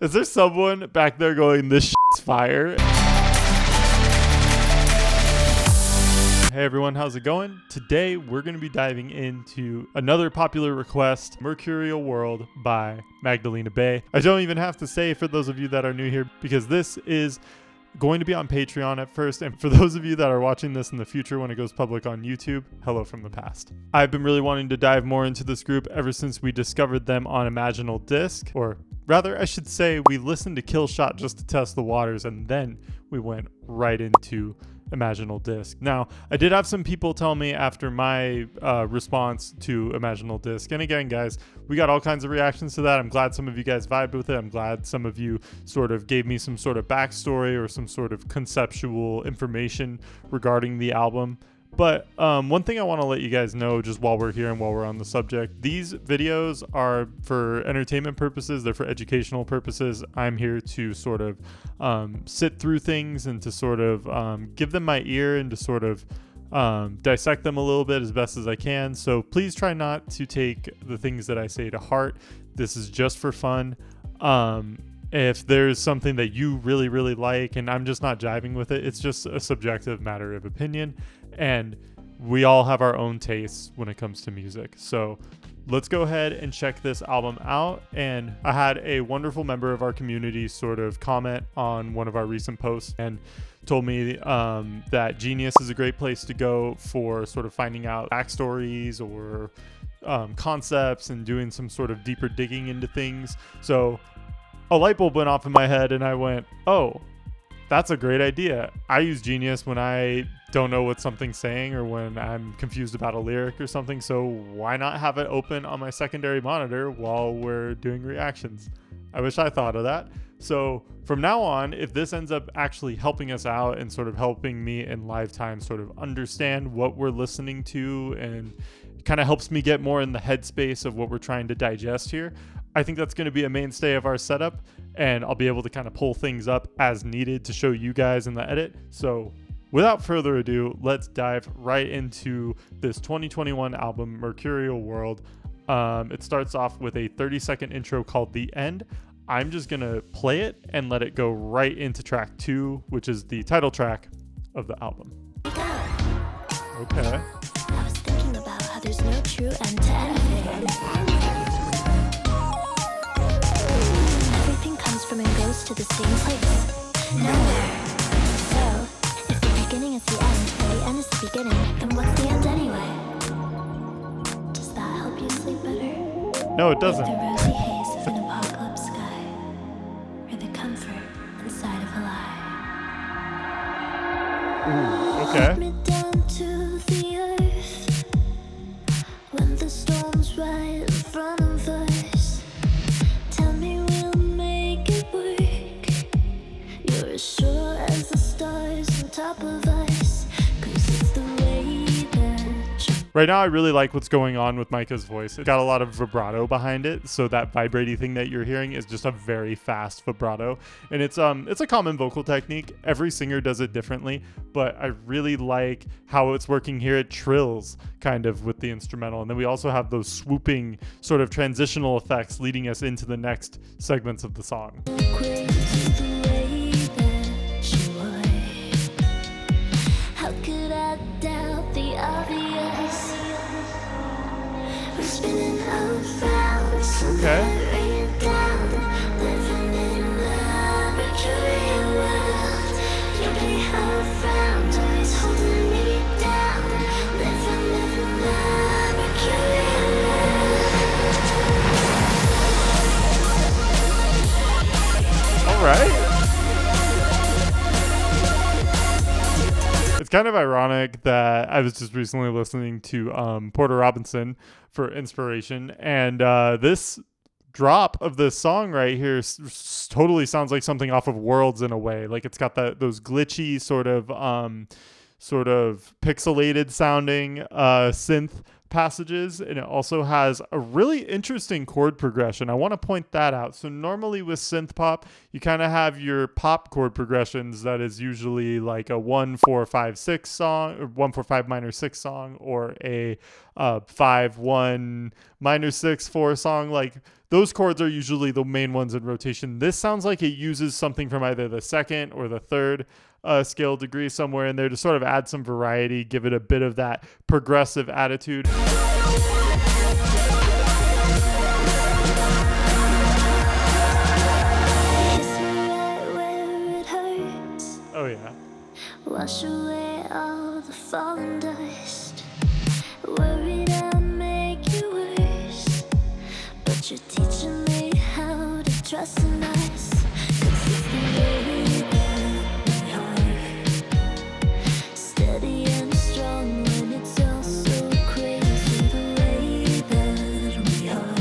Is there someone back there going, this shit's fire? Hey everyone, how's it going? Today we're going to be diving into another popular request, Mercurial World by Magdalena Bay. I don't even have to say for those of you that are new here, because this is going to be on Patreon at first, and for those of you that are watching this in the future when it goes public on YouTube, hello from the past. I've been really wanting to dive more into this group ever since we discovered them on Imaginal Disc, or rather I should say we listened to Kill Shot just to test the waters, and then we went right into Imaginal Disc. Now, I did have some people tell me after my response to Imaginal Disc, and again, guys, we got all kinds of reactions to that. I'm glad some of you guys vibed with it. I'm glad some of you sort of gave me some sort of backstory or some sort of conceptual information regarding the album. But one thing I want to let you guys know just while we're here and while we're on the subject, these videos are for entertainment purposes. They're for educational purposes. I'm here to sort of sit through things and to sort of give them my ear and to sort of dissect them a little bit as best as I can. So please try not to take the things that I say to heart. This is just for fun. If there's something that you really, really like and I'm just not jiving with it, it's just a subjective matter of opinion. And we all have our own tastes when it comes to music. So let's go ahead and check this album out. And I had a wonderful member of our community sort of comment on one of our recent posts and told me that Genius is a great place to go for sort of finding out backstories or concepts and doing some sort of deeper digging into things. So a light bulb went off in my head and I went, oh, that's a great idea. I use Genius when I don't know what something's saying or when I'm confused about a lyric or something. So why not have it open on my secondary monitor while we're doing reactions? I wish I thought of that. So from now on, if this ends up actually helping us out and sort of helping me in live time sort of understand what we're listening to and kind of helps me get more in the headspace of what we're trying to digest here, I think that's going to be a mainstay of our setup, and I'll be able to kind of pull things up as needed to show you guys in the edit. So without further ado, let's dive right into this 2021 album, Mercurial World. It starts off with a 30-second intro called The End. I'm just going to play it and let it go right into track 2, which is the title track of the album. Okay. I was thinking about how there's no true end to anything. Everything comes from and goes to the same place. Nowhere. So, if the beginning is the end, and the end is the beginning, then what's the end anyway? Does that help you sleep better? No, it doesn't. The rosy haze of an apocalypse sky, or the comfort inside of a lie. Ooh, okay. Let me down to the earth when the storm's right in front of us. Tell me we'll make it work. You're as sure as the stars on top of us, 'cause it's the way that you. Right now, I really like what's going on with Micah's voice. It got a lot of vibrato behind it, so that vibrating thing that you're hearing is just a very fast vibrato, and it's a common vocal technique. Every singer does it differently, but I really like how it's working here. It trills kind of with the instrumental, and then we also have those swooping sort of transitional effects leading us into the next segments of the song. How could I doubt the obvious? We're spinning around, Okay. down, living in the Mercurial world. You'll be around, always holding me down, living in the Mercurial world. All right. It's kind of ironic that I was just recently listening to Porter Robinson for inspiration, and this drop of this song right here totally sounds like something off of Worlds in a way. Like it's got those glitchy sort of pixelated sounding synth passages, and it also has a really interesting chord progression. I want to point that out. So normally with synth pop, you kind of have your pop chord progressions that is usually like a 1-4-5-6 song, or 1-4-5 minor 6 song, or a 5-1 minor 6-4 song. Like those chords are usually the main ones in rotation. This sounds like it uses something from either the second or the third scale degree somewhere in there to sort of add some variety, give it a bit of that progressive attitude. Oh yeah. Wash away all the fallen dust. Worried I'll make you worse, but you're teaching me how to trust in us. 'Cause it's the way that we are, steady and strong when it's all so crazy. The way that we are.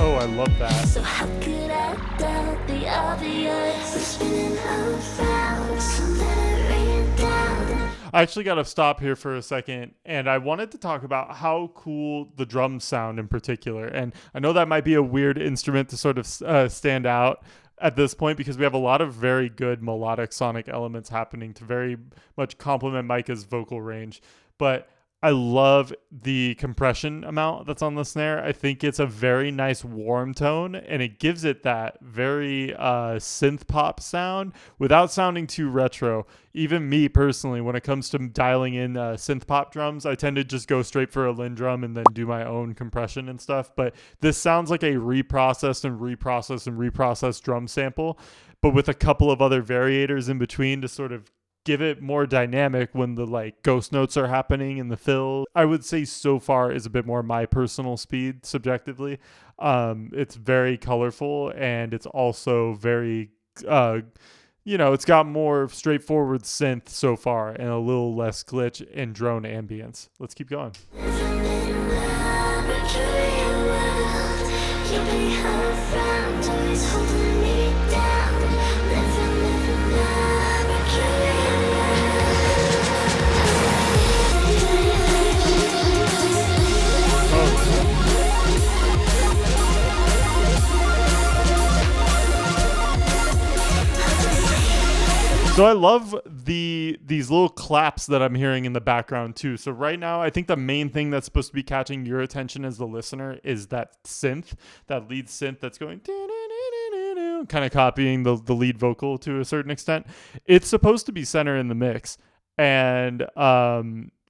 Oh, I love that. So how could I doubt the obvious? We're spinning around, so let it rain down. I actually got to stop here for a second, and I wanted to talk about how cool the drums sound in particular. And I know that might be a weird instrument to sort of stand out at this point, because we have a lot of very good melodic sonic elements happening to very much complement Micah's vocal range. But I love the compression amount that's on the snare. I think it's a very nice warm tone, and it gives it that very synth pop sound without sounding too retro. Even me personally, when it comes to dialing in synth pop drums, I tend to just go straight for a Lin drum and then do my own compression and stuff. But this sounds like a reprocessed and reprocessed and reprocessed drum sample, but with a couple of other variators in between to sort of give it more dynamic when the like ghost notes are happening in the fill. I would say so far is a bit more my personal speed subjectively. It's very colorful, and it's also very, it's got more straightforward synth so far and a little less glitch and drone ambience. Let's keep going. Living in the Mercurial World, you'll be around, always holding me down. Living in the Mercurial So I love these little claps that I'm hearing in the background too. So right now, I think the main thing that's supposed to be catching your attention as the listener is that synth, that lead synth that's going kind of copying the lead vocal to a certain extent. It's supposed to be center in the mix, and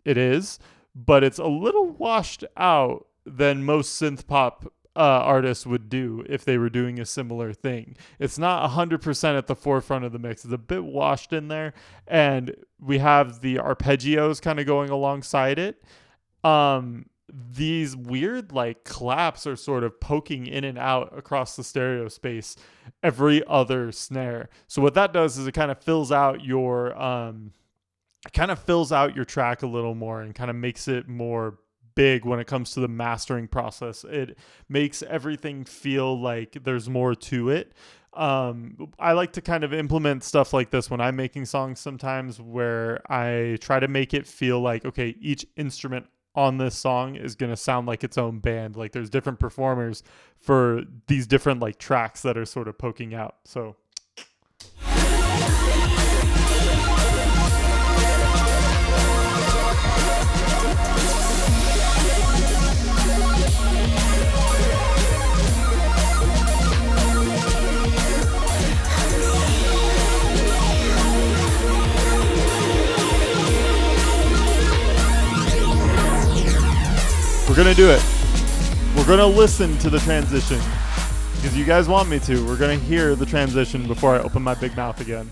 it is, but it's a little washed out than most synth pop artists would do if they were doing a similar thing. It's not 100% at the forefront of the mix. It's a bit washed in there, and we have the arpeggios kind of going alongside it. These weird like claps are sort of poking in and out across the stereo space every other snare. So what that does is it kind of fills out your track a little more and kind of makes it more big when it comes to the mastering process. It makes everything feel like there's more to it. I like to kind of implement stuff like this when I'm making songs sometimes, where I try to make it feel like, okay, each instrument on this song is going to sound like its own band. Like there's different performers for these different like tracks that are sort of poking out. So we're going to do it. We're going to listen to the transition because you guys want me to. We're going to hear the transition before I open my big mouth again.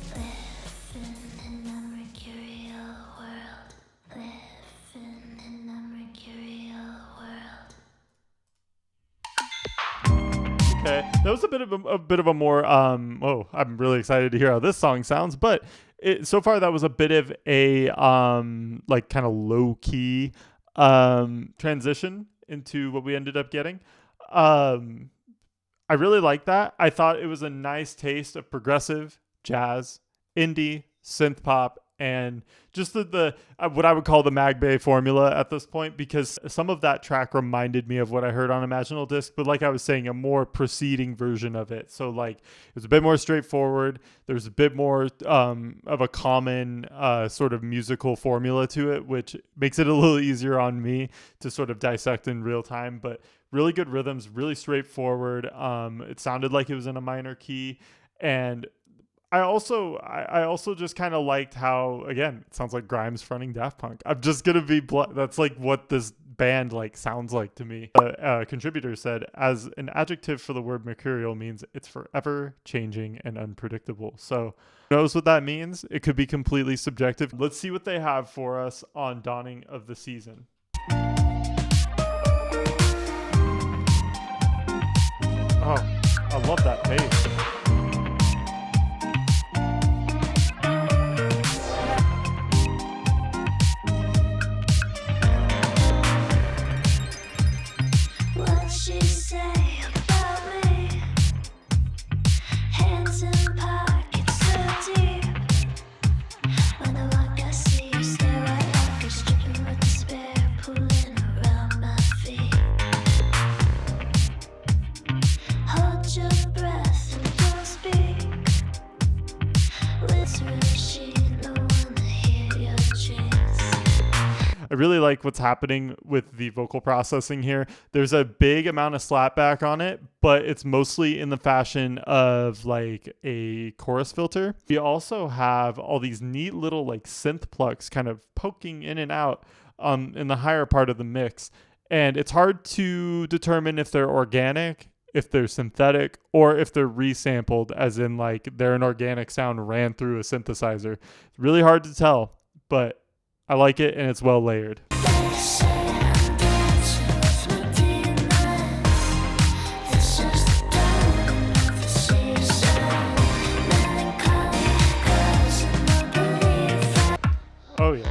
Living in the Mercurial World. Living in the Mercurial World. Okay, that was a bit of a more I'm really excited to hear how this song sounds, but so far that was a bit of a like kind of low key transition into what we ended up getting. I really like that. I thought it was a nice taste of progressive, jazz, indie, synth pop, and just the what I would call the Mag Bay formula at this point, because some of that track reminded me of what I heard on Imaginal Disc, but like I was saying, a more preceding version of it. So like it was a bit more straightforward. There's a bit more of a common sort of musical formula to it, which makes it a little easier on me to sort of dissect in real time. But really good rhythms, really straightforward. It sounded like it was in a minor key, and I also just kind of liked how, again, it sounds like Grimes fronting Daft Punk. I'm just gonna be that's like what this band like sounds like to me. A contributor said, as an adjective for the word mercurial means it's forever changing and unpredictable. So who knows what that means? It could be completely subjective. Let's see what they have for us on Dawning of the Season. Oh, I love that bass. She say about me, hands in pockets so deep. When I walk, I see you stare right like you're stripping with despair, pulling around my feet. Hold your breath and don't speak. Lips really she no one to hear your dreams. I really like what's happening with the vocal processing here. There's a big amount of slapback on it, but it's mostly in the fashion of like a chorus filter. We also have all these neat little like synth plucks kind of poking in and out in the higher part of the mix. And it's hard to determine if they're organic, if they're synthetic, or if they're resampled, as in like they're an organic sound ran through a synthesizer. It's really hard to tell, but I like it, and it's well layered. Oh, yeah.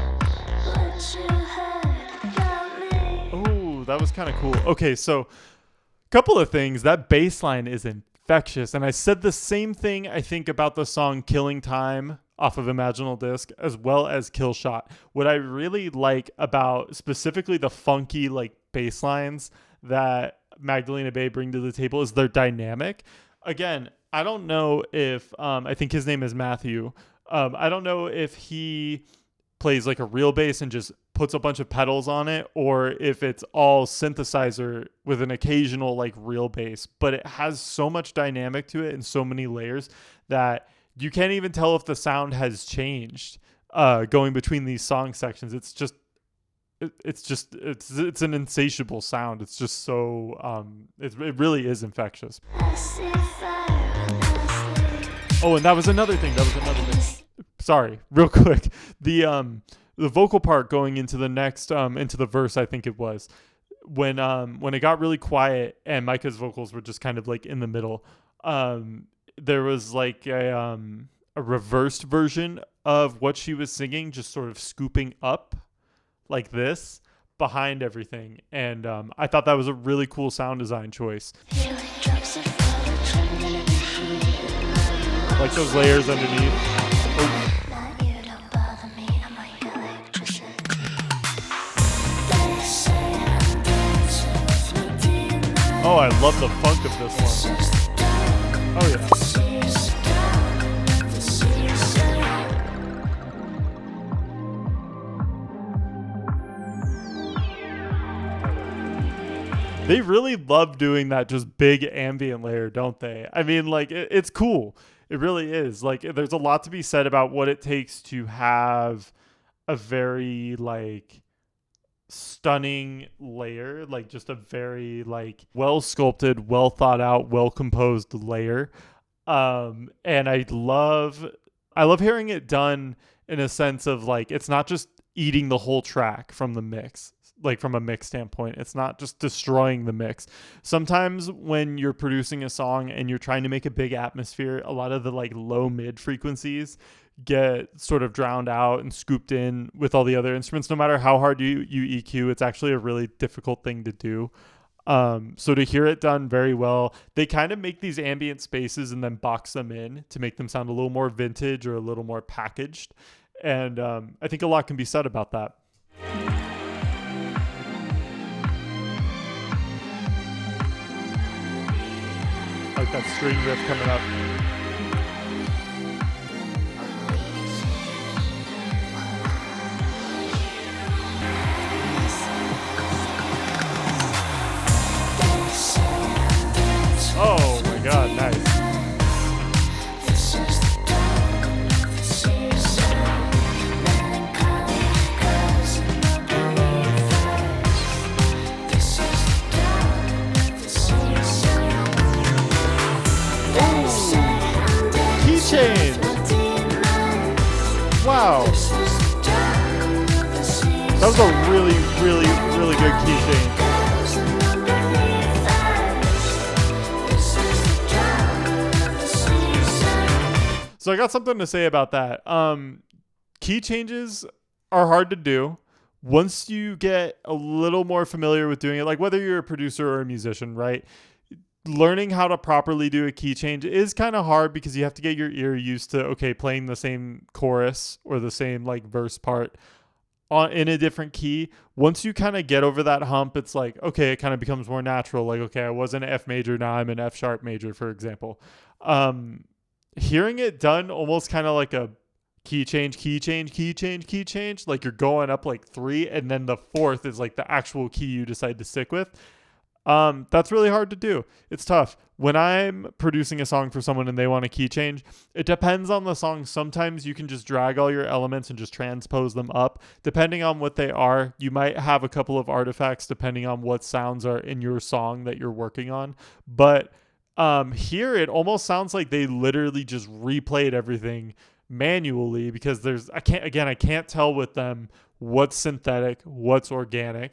Oh, that was kind of cool. Okay, so a couple of things. That bass line is infectious, and I said the same thing, I think, about the song Killing Time off of Imaginal Disc, as well as Kill Shot. What I really like about specifically the funky like bass lines that Magdalena Bay bring to the table is their dynamic. Again, I don't know if I think his name is Matthew. I don't know if he plays like a real bass and just puts a bunch of pedals on it, or if it's all synthesizer with an occasional like real bass, but it has so much dynamic to it and so many layers that you can't even tell if the sound has changed going between these song sections. It's an insatiable sound. It's just so it really is infectious. Oh, and that was another thing. Sorry, real quick. The vocal part going into the next into the verse, I think it was when it got really quiet and Micah's vocals were just kind of like in the middle. There was like a reversed version of what she was singing, just sort of scooping up like this behind everything. And I thought that was a really cool sound design choice. Like those layers underneath. Oh. Oh, I love the funk of this one. Oh, yeah. They really love doing that just big ambient layer, don't they? I mean, like, it's cool. It really is. Like, there's a lot to be said about what it takes to have a very, like, stunning layer, like just a very like well sculpted, well thought out, well composed layer. And I love hearing it done in a sense of like it's not just eating the whole track from the mix, like from a mix standpoint. It's not just destroying the mix. Sometimes when you're producing a song and you're trying to make a big atmosphere, a lot of the like low mid frequencies get sort of drowned out and scooped in with all the other instruments. No matter how hard you EQ, it's actually a really difficult thing to do. So to hear it done very well, they kind of make these ambient spaces and then box them in to make them sound a little more vintage or a little more packaged. And I think a lot can be said about that. Like that string riff coming up. Oh my god, nice. Keychain! Wow. That was a really, really, really good keychain. So I got something to say about that. Key changes are hard to do. Once you get a little more familiar with doing it, like whether you're a producer or a musician, right? Learning how to properly do a key change is kind of hard because you have to get your ear used to, okay, playing the same chorus or the same like verse part in a different key. Once you kind of get over that hump, it's like, okay, it kind of becomes more natural. Like, okay, I was in F major, now I'm in F sharp major, for example. Hearing it done almost kind of like a key change, like you're going up like 3 and then the 4th is like the actual key you decide to stick with. That's really hard to do. It's tough. When I'm producing a song for someone and they want a key change, it depends on the song. Sometimes you can just drag all your elements and just transpose them up. Depending on what they are, you might have a couple of artifacts depending on what sounds are in your song that you're working on. But here it almost sounds like they literally just replayed everything manually because I can't tell with them what's synthetic, what's organic.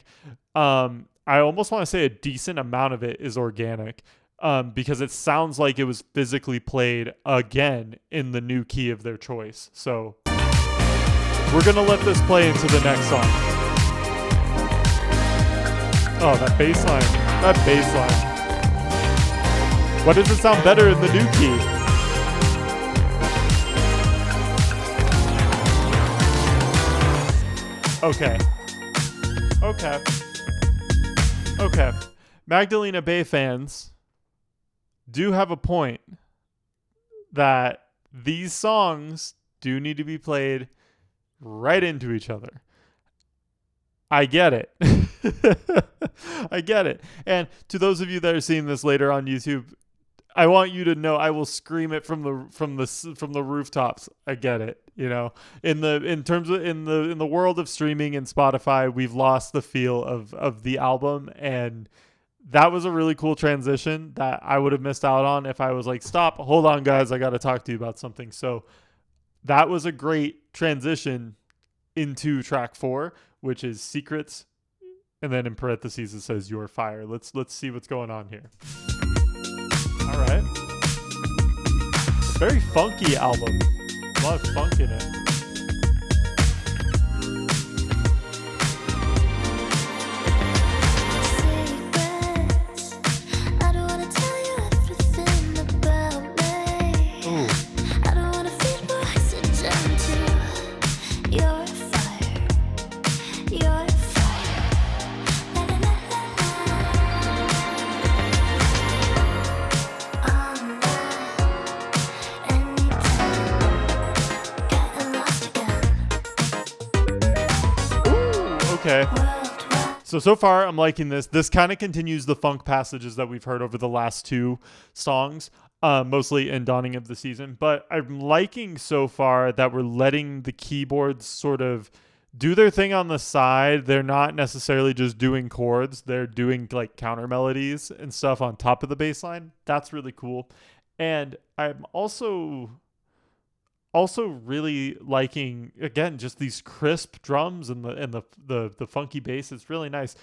I almost want to say a decent amount of it is organic because it sounds like it was physically played again in the new key of their choice. So we're going to let this play into the next song. Oh, that bass line. Why does it sound better in the new key? Okay. Magdalena Bay fans do have a point that these songs do need to be played right into each other. I get it. I get it. And to those of you that are seeing this later on YouTube, I want you to know I will scream it from the rooftops. I get it. You know, in the world of streaming and Spotify, we've lost the feel of the album, and that was a really cool transition that I would have missed out on if I was like, stop, hold on, guys, I got to talk to you about something. So that was a great transition into track 4, which is Secrets, and then in parentheses it says Your Fire. Let's see what's going on here. All right, very funky album. A lot of funk in it. Okay. So far, I'm liking this. This kind of continues the funk passages that we've heard over the last 2 songs, mostly in Dawning of the Season. But I'm liking so far that we're letting the keyboards sort of do their thing on the side. They're not necessarily just doing chords. They're doing like counter melodies and stuff on top of the bass line. That's really cool. And I'm also really liking, again, just these crisp drums and the funky bass. It's really nice.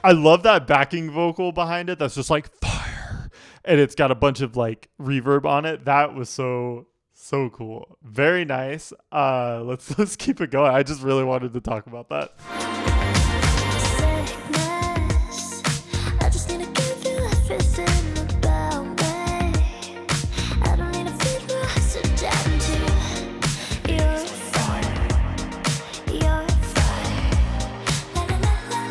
I love that backing vocal behind it. That's just like fire. And it's got a bunch of like reverb on it. That was so cool. Very nice. Let's keep it going. I just really wanted to talk about that. I just need to give you everything about me. I don't need a feed rise or down to your fire. Your fire. La la la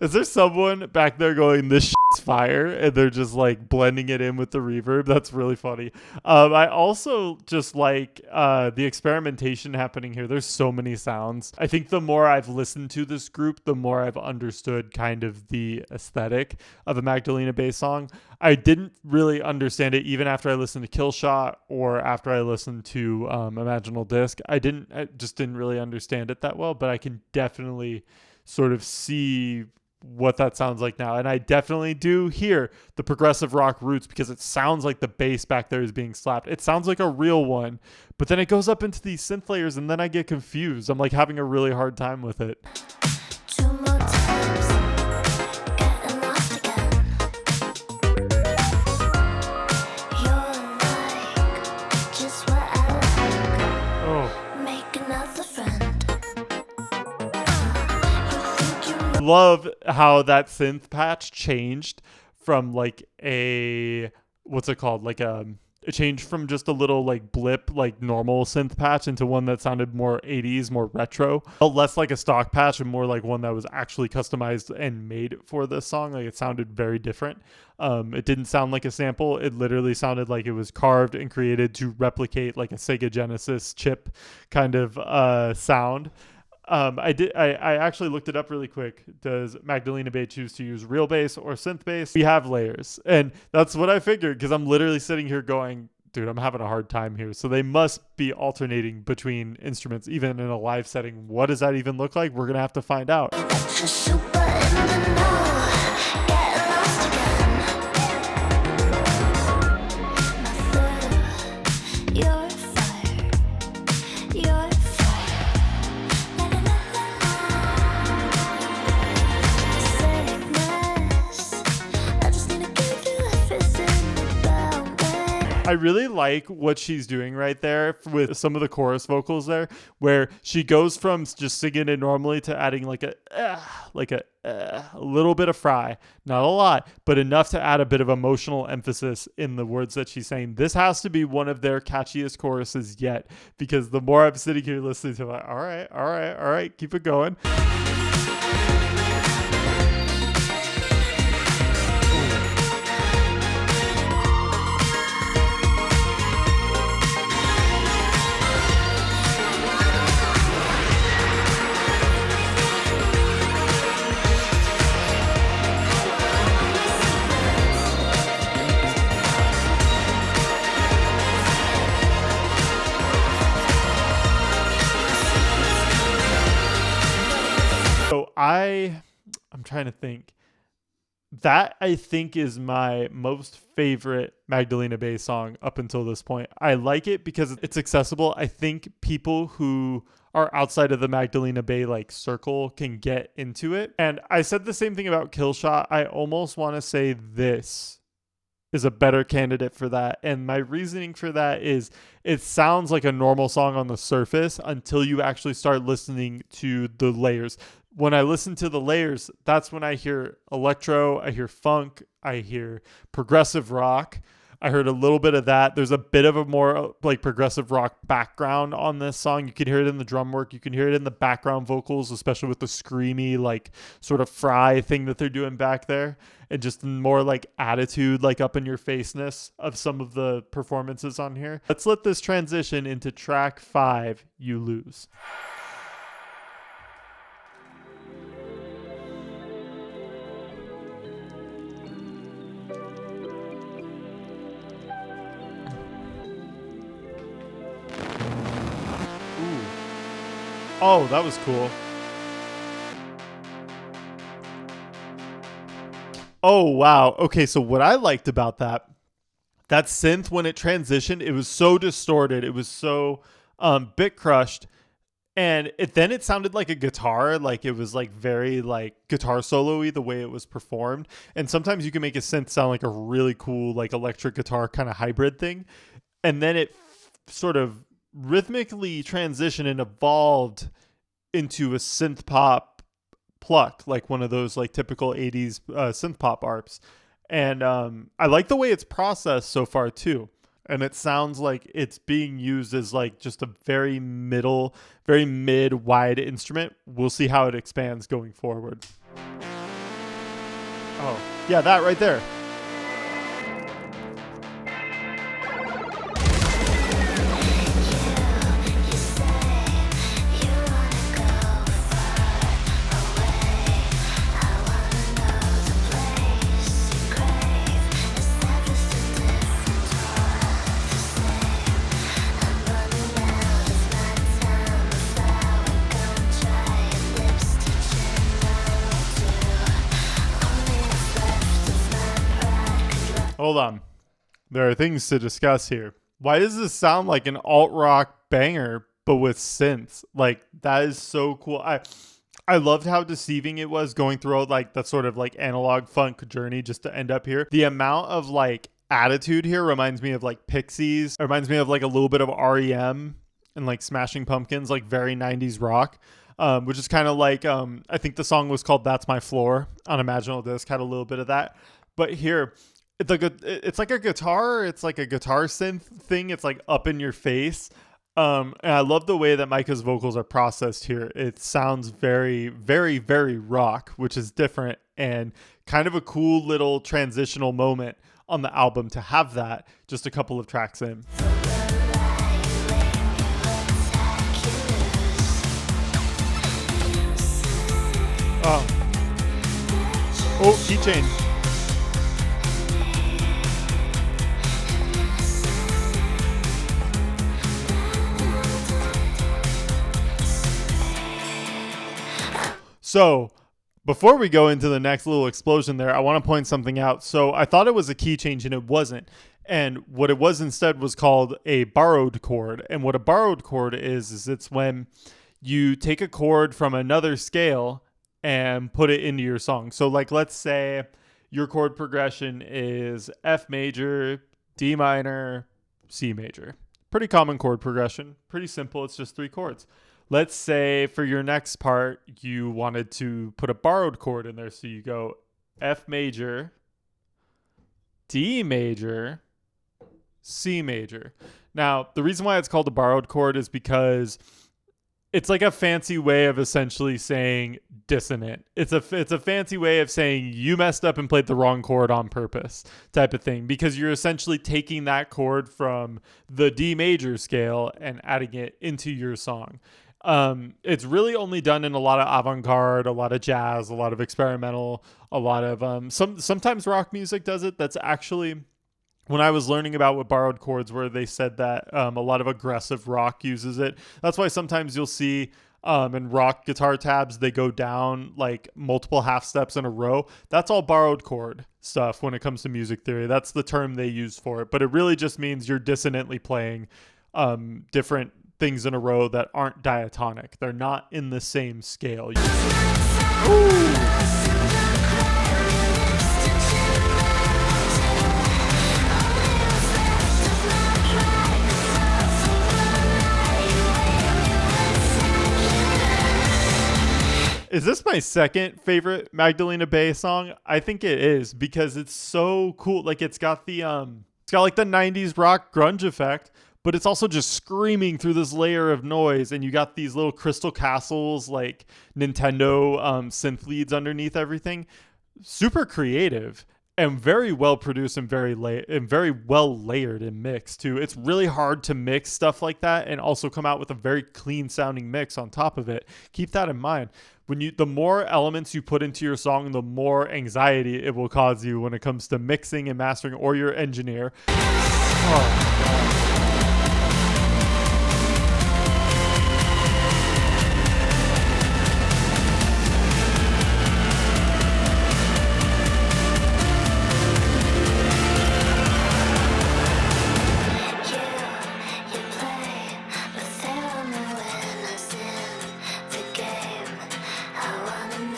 Is there someone back there going, this shit's fire? And they're just like blending it in with the reverb. That's really funny. I also just like the experimentation happening here. There's so many sounds. I think the more I've listened to this group, the more I've understood kind of the aesthetic of a Magdalena Bay song. I didn't really understand it even after I listened to Killshot or after I listened to Imaginal Disc. I just didn't really understand it that well, but I can definitely sort of see what that sounds like now. And I definitely do hear the progressive rock roots because it sounds like the bass back there is being slapped. It sounds like a real one, but then it goes up into these synth layers and then I get confused. I'm like having a really hard time with it. two more times, getting lost again. You're like just what I Oh, like. Make another friend. love how that synth patch changed from like a, what's it called? Like it changed from just a little like blip, like normal synth patch into one that sounded more 80s, more retro, less like a stock patch and more like one that was actually customized and made for this song. Like it sounded very different. It didn't sound like a sample. It literally sounded like it was carved and created to replicate like a Sega Genesis chip kind of sound. I actually looked it up really quick. Does Magdalena Bay choose to use real bass or synth bass? We have layers. And that's what I figured because I'm literally sitting here going, dude, I'm having a hard time here. So they must be alternating between instruments, even in a live setting. What does that even look like? We're going to have to find out. Super in the know, getting lost again. My third, your fire, your fire. La la la la. Sickness. I just need to give you everything about me. I really like what she's doing right there with some of the chorus vocals there, where she goes from just singing it normally to adding like a little bit of fry, not a lot, but enough to add a bit of emotional emphasis in the words that she's saying. This has to be one of their catchiest choruses yet, because the more I'm sitting here listening to it, like, all right, keep it going. So I'm trying to think. That I think is my most favorite Magdalena Bay song up until this point. I like it because it's accessible. I think people who are outside of the Magdalena Bay like circle can get into it. And I said the same thing about Killshot. I almost want to say this is a better candidate for that. And my reasoning for that is it sounds like a normal song on the surface until you actually start listening to the layers. When I listen to the layers, that's when I hear electro, I hear funk, I hear progressive rock. I heard a little bit of that. There's a bit of a more like progressive rock background on this song. You can hear it in the drum work. You can hear it in the background vocals, especially with the screamy, like sort of fry thing that they're doing back there. And just more like attitude, like up in your faceness of some of the performances on here. Let's let this transition into track 5, You Lose. Oh, that was cool. Oh, wow. Okay, so what I liked about that, that synth, when it transitioned, it was so distorted. It was so bit crushed. And then it sounded like a guitar, like it was like very like guitar solo-y the way it was performed. And sometimes you can make a synth sound like a really cool like electric guitar kind of hybrid thing. And then it sort of rhythmically transitioned and evolved into a synth pop pluck, like one of those like typical 80s synth pop ARPs. And I like the way it's processed so far too. And it sounds like it's being used as like just a very mid wide instrument. We'll see how it expands going forward. Oh, yeah, that right there. Hold on. There are things to discuss here. Why does this sound like an alt-rock banger, but with synths? Like, that is so cool. I loved how deceiving it was going through like that sort of like analog funk journey just to end up here. The amount of like attitude here reminds me of like Pixies. It reminds me of like a little bit of REM and like Smashing Pumpkins, like very 90s rock. Which is kind of like, I think the song was called That's My Floor on Imaginal Disc, had a little bit of that. But here, it's like a guitar. It's like a guitar synth thing. It's like up in your face. And I love the way that Micah's vocals are processed here. It sounds very, very, very rock, which is different and kind of a cool little transitional moment on the album to have that just a couple of tracks in. Oh, key change. So before we go into the next little explosion there, I want to point something out. So I thought it was a key change and it wasn't. And what it was instead was called a borrowed chord. And what a borrowed chord is it's when you take a chord from another scale and put it into your song. So like, let's say your chord progression is F major, D minor, C major. Pretty common chord progression. Pretty simple. It's just 3 chords. Let's say for your next part, you wanted to put a borrowed chord in there. So you go F major, D major, C major. Now, the reason why it's called a borrowed chord is because it's like a fancy way of essentially saying dissonant. It's a fancy way of saying you messed up and played the wrong chord on purpose type of thing, because you're essentially taking that chord from the D major scale and adding it into your song. It's really only done in a lot of avant-garde, a lot of jazz, a lot of experimental, a lot of sometimes rock music does it. That's actually, when I was learning about what borrowed chords were, they said that a lot of aggressive rock uses it. That's why sometimes you'll see in rock guitar tabs, they go down like multiple half steps in a row. That's all borrowed chord stuff when it comes to music theory. That's the term they use for it. But it really just means you're dissonantly playing different things in a row that aren't diatonic. They're not in the same scale. Is this my second favorite Magdalena Bay song? I think it is, because it's so cool. Like it's got like the 90s rock grunge effect, but it's also just screaming through this layer of noise. And you got these little crystal castles, like Nintendo synth leads underneath everything. Super creative and very well produced and very well layered and mixed too. It's really hard to mix stuff like that and also come out with a very clean sounding mix on top of it. Keep that in mind. The more elements you put into your song, the more anxiety it will cause you when it comes to mixing and mastering, or your engineer. Oh, God.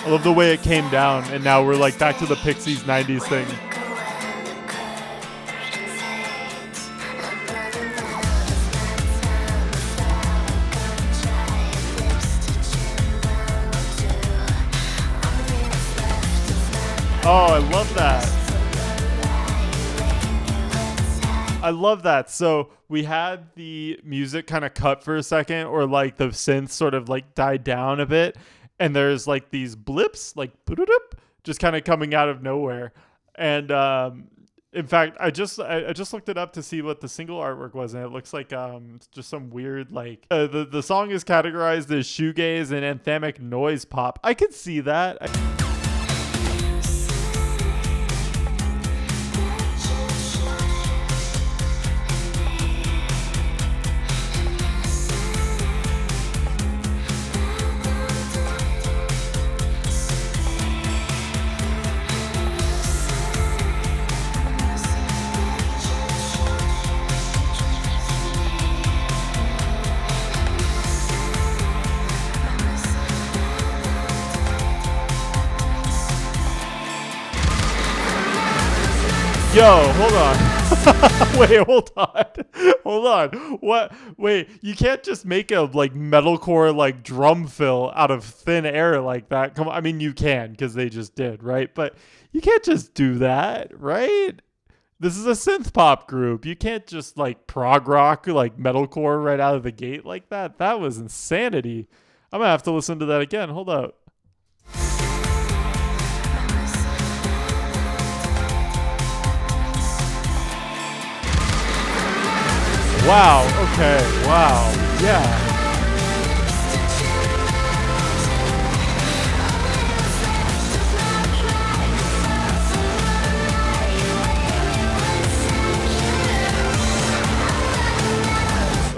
I love the way it came down, and now we're like back to the Pixies 90s thing. Oh, I love that. I love that. So we had the music kind of cut for a second, or like the synth sort of like died down a bit. And there's like these blips, like just kind of coming out of nowhere. And in fact, I just looked it up to see what the single artwork was, and it looks like just some weird like the song is categorized as shoegaze and anthemic noise pop. I could see that. Yo, hold on. Wait, hold on. What? Wait, you can't just make a like metalcore like drum fill out of thin air like that. Come on, I mean you can because they just did, right? But you can't just do that, right? This is a synth pop group. You can't just like prog rock like metalcore right out of the gate like that. That was insanity. I'm gonna have to listen to that again. Hold up. Wow, okay, wow, yeah.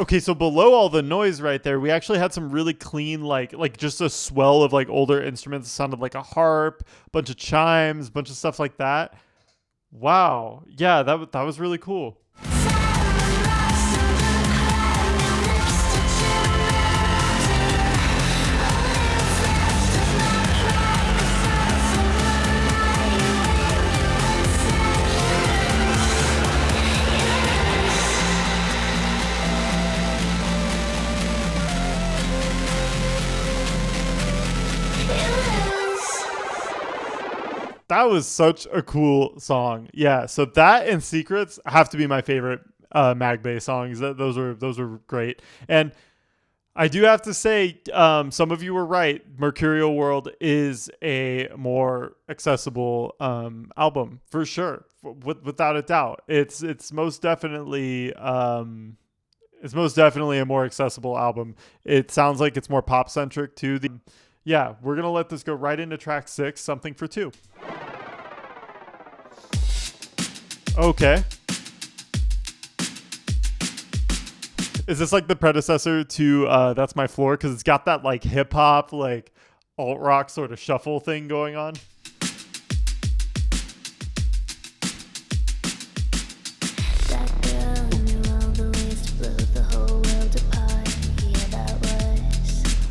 Okay, so below all the noise right there, we actually had some really clean, like just a swell of like older instruments. It sounded like a harp, a bunch of chimes, a bunch of stuff like that. Wow, yeah, that was really cool. That was such a cool song. Yeah, so that and Secrets have to be my favorite Mag Bay songs. Those were great. And I do have to say, some of you were right. Mercurial World is a more accessible album for sure, without a doubt. It's most definitely a more accessible album. It sounds like it's more pop centric too. Yeah, we're gonna let this go right into track 6, Something for Two. Okay. Is this like the predecessor to That's My Floor? Because it's got that like hip hop, like alt rock sort of shuffle thing going on.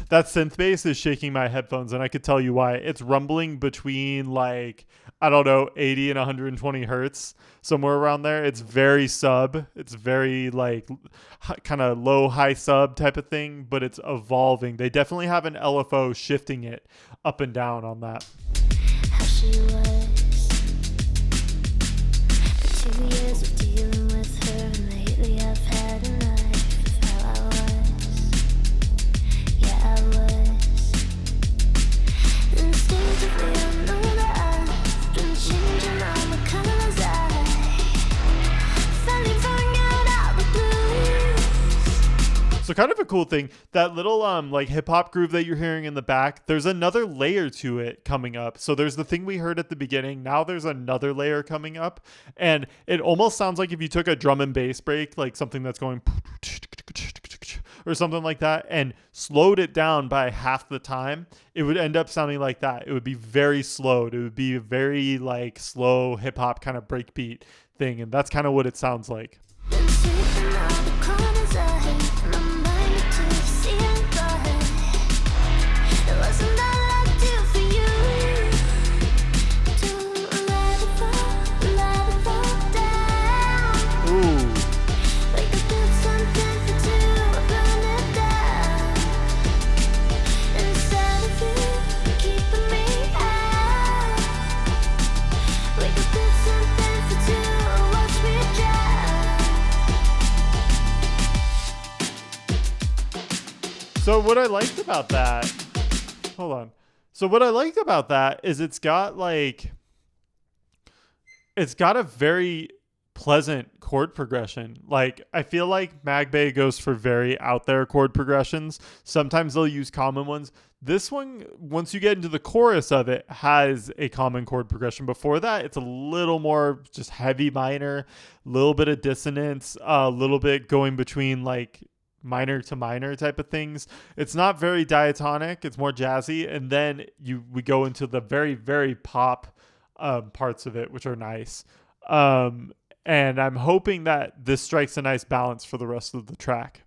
That synth bass is shaking my headphones, and I could tell you why. It's rumbling between like, I don't know, 80 and 120 hertz, somewhere around there. It's very sub. It's very like kind of low, high sub type of thing, but it's evolving. They definitely have an LFO shifting it up and down on that. How she was. 2 years of dealing with her, and lately I've had enough of how I was. Yeah, I was. Instinctively, I know that I've been changing all the colors. I finally found out all the blues. So kind of a cool thing, that little like hip hop groove that you're hearing in the back, there's another layer to it coming up. So there's the thing we heard at the beginning. Now there's another layer coming up, and it almost sounds like if you took a drum and bass break, like something that's going or something like that, and slowed it down by half the time, it would end up sounding like that. It would be very slowed. It would be a very like slow hip hop kind of breakbeat thing, and that's kind of what it sounds like. So what I liked about that, hold on. So what I liked about that is it's got a very pleasant chord progression. Like, I feel like Mag Bay goes for very out there chord progressions. Sometimes they'll use common ones. This one, once you get into the chorus of it, has a common chord progression. Before that, it's a little more just heavy minor, a little bit of dissonance, a little bit going between like minor to minor type of things. It's not very diatonic. It's more jazzy. And then we go into the very, very pop parts of it, which are nice. And I'm hoping that this strikes a nice balance for the rest of the track.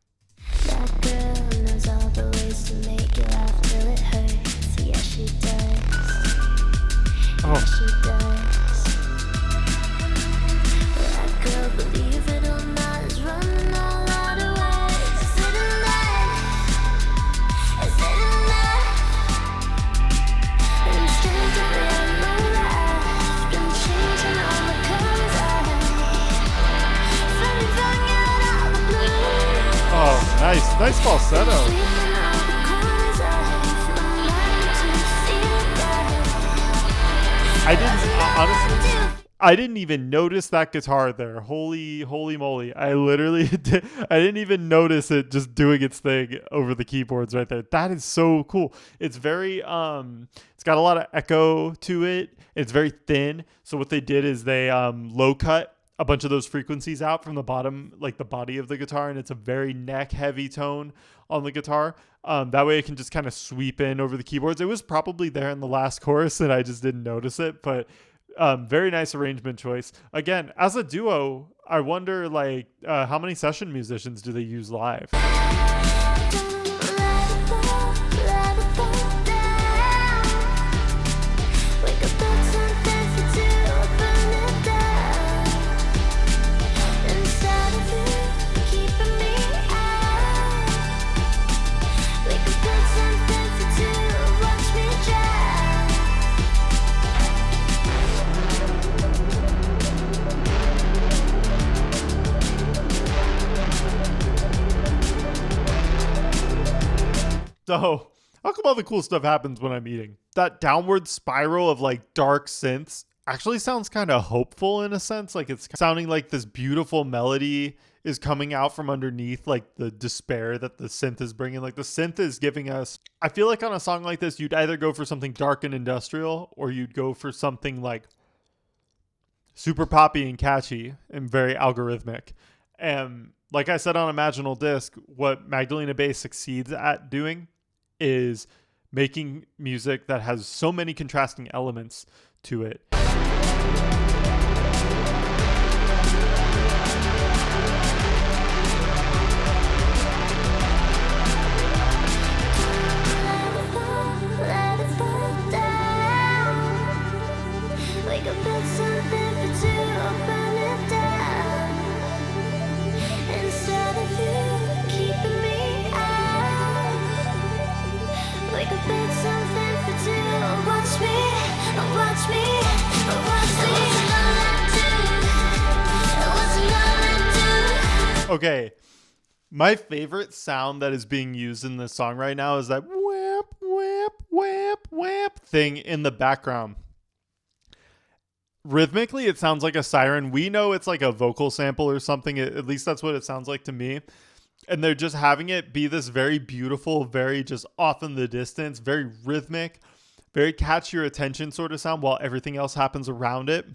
That girl knows all the ways to make you laugh till it hurts. Yeah, she does. Yeah, she does. That girl, believe it or not, is running all out of ways. Sitting there, and straight to the no left, and changing all the colors out of the blue. Oh, nice falsetto. I didn't even notice that guitar there. Holy moly. I didn't even notice it just doing its thing over the keyboards right there. That is so cool. It's very, it's got a lot of echo to it. It's very thin. So what they did is they low cut a bunch of those frequencies out from the bottom, like the body of the guitar. And it's a very neck heavy tone on the guitar. That way it can just kind of sweep in over the keyboards. It was probably there in the last chorus and I just didn't notice it, but very nice arrangement choice. Again, as a duo, I wonder like how many session musicians do they use live? So, how come all the cool stuff happens when I'm eating? That downward spiral of like dark synths actually sounds kind of hopeful in a sense. Like it's sounding like this beautiful melody is coming out from underneath like the despair that the synth is bringing. Like the synth is giving us, I feel like on a song like this, you'd either go for something dark and industrial or you'd go for something like super poppy and catchy and very algorithmic. And like I said on Imaginal Disc, what Magdalena Bay succeeds at doing is making music that has so many contrasting elements to it. Okay, my favorite sound that is being used in this song right now is that whap, whap, whap, whap thing in the background. Rhythmically, it sounds like a siren. We know it's like a vocal sample or something. At least that's what it sounds like to me. And they're just having it be this very beautiful, very just off in the distance, very rhythmic, very catch your attention sort of sound while everything else happens around it.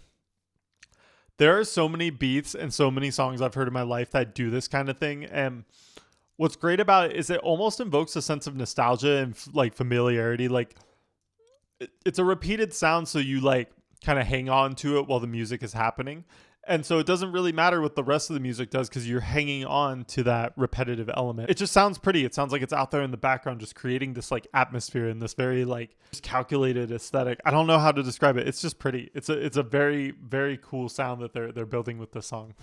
There are so many beats and so many songs I've heard in my life that do this kind of thing. And what's great about it is it almost invokes a sense of nostalgia and like familiarity. Like it's a repeated sound. So you like kind of hang on to it while the music is happening. And so it doesn't really matter what the rest of the music does because you're hanging on to that repetitive element. It just sounds pretty. It sounds like it's out there in the background, just creating this like atmosphere and this very like just calculated aesthetic. I don't know how to describe it. It's just pretty. It's a very, very cool sound that they're building with this song.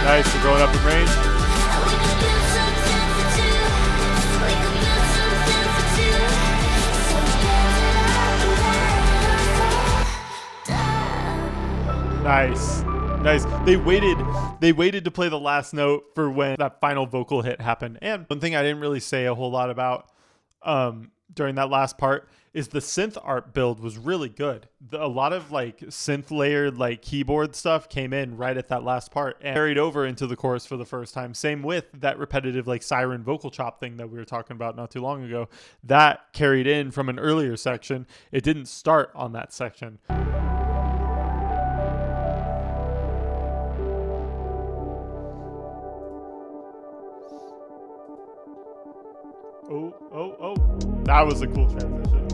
Nice. We're going up in range. Nice. Nice. They waited to play the last note for when that final vocal hit happened. And one thing I didn't really say a whole lot about during that last part is the synth art build was really good. A lot of like synth layered like keyboard stuff came in right at that last part and carried over into the chorus for the first time. Same with that repetitive like siren vocal chop thing that we were talking about not too long ago. That carried in from an earlier section. It didn't start on that section. Oh. That was a cool transition.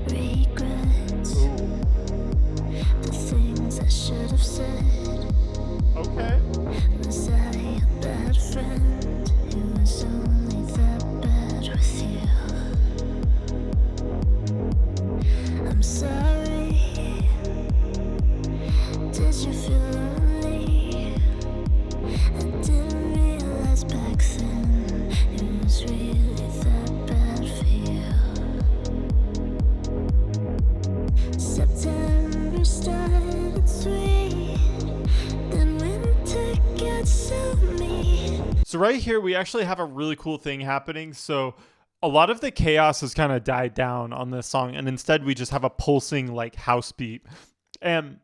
Regrets. Ooh. The things I should have said. Okay. Was I a bad friend? It was only that bad with you. I'm sorry. Did you feel lonely? I didn't realize back then it was really that bad for you. September started sweet, then winter got so mean. So right here, we actually have a really cool thing happening. So a lot of the chaos has kind of died down on this song, and instead we just have a pulsing like house beat. And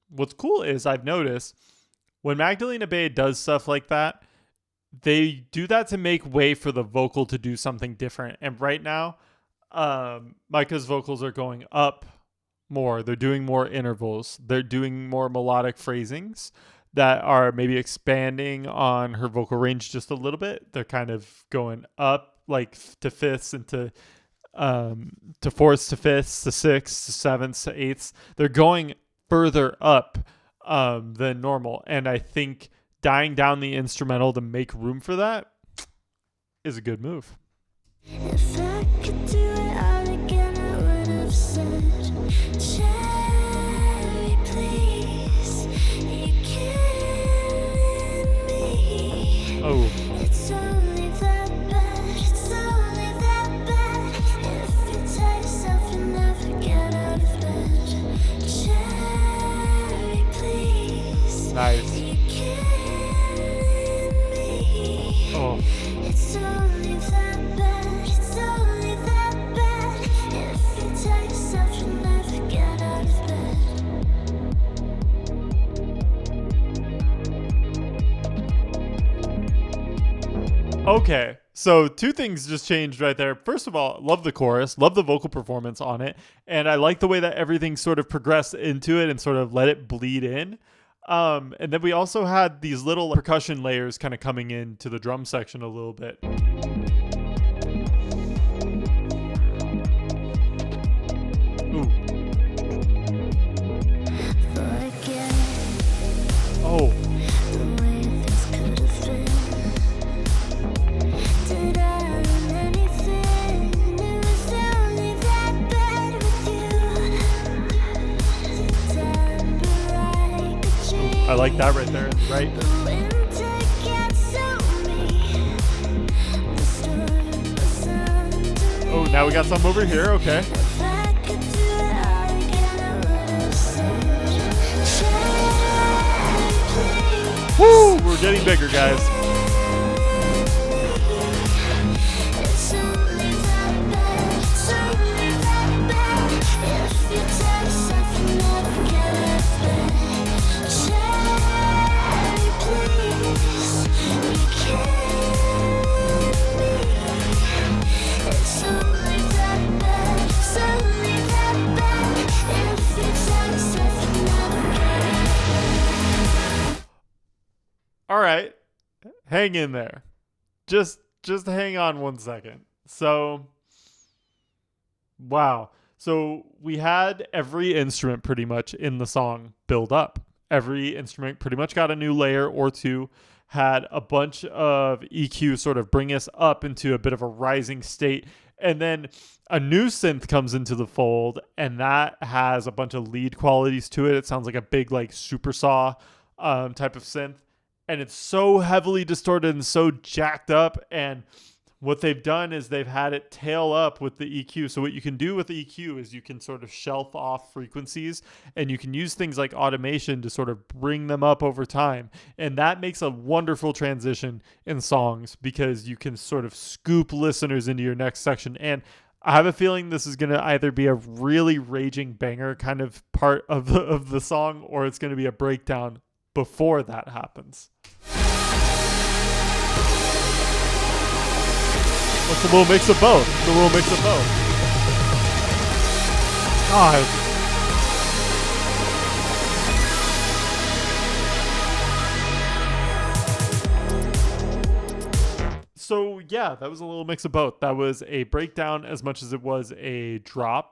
what's cool is I've noticed when Magdalena Bay does stuff like that, they do that to make way for the vocal to do something different. And right now, Micah's vocals are going up more. They're doing more intervals. They're doing more melodic phrasings that are maybe expanding on her vocal range just a little bit. They're kind of going up like to fifths and to fourths to fifths to sixths to sevenths to eighths. They're going further up than normal. And I think dying down the instrumental to make room for that is a good move. If I could do it all again, I would have said, Chaeri, please, you're killing me. Oh. It's only that bad, it's only that bad. If you tell yourself you never get out of bed, Chaeri, please, Nice. you're killing me. Oh. It's only that bad, it's only that bad. If you tell yourself you never get out of bed. Okay, so two things just changed right there. First of all, love the chorus, love the vocal performance on it, and I like the way that everything sort of progressed into it and sort of let it bleed in. And then we also had these little percussion layers kind of coming into the drum section a little bit. Ooh. Forget Oh. the way things could have been. Did I learn anything? It was only that bad with you. September like a dream. I like that right there, right? The winter gets so mean. The storm was under me. Oh, now we got some over here, okay. If I could do it all again, I would have said, Chaeri, please. Woo! We're getting bigger, guys. It's only that bad, it's only that bad. If you tell yourself you never get out of bed, Chaeri, please, you're killing me. It's only that bad, it's only that bad. If you tell yourself you never get out of bed. All right. Hang in there. Just hang on 1 second. So, wow. So we had every instrument pretty much in the song build up. Every instrument pretty much got a new layer or two, had a bunch of EQ sort of bring us up into a bit of a rising state. And then a new synth comes into the fold, and that has a bunch of lead qualities to it. It sounds like a big like super saw type of synth. and it's so heavily distorted and so jacked up. And what they've done is they've had it tail up with the EQ. So what you can do with the EQ is you can sort of shelf off frequencies, and you can use things like automation to sort of bring them up over time. And that makes a wonderful transition in songs because you can sort of scoop listeners into your next section. And I have a feeling this is going to either be a really raging banger kind of part of the song, or it's going to be a breakdown before that happens. It's a little mix of both. It's a little mix of both. God. So yeah, that was a little mix of both. That was a breakdown as much as it was a drop.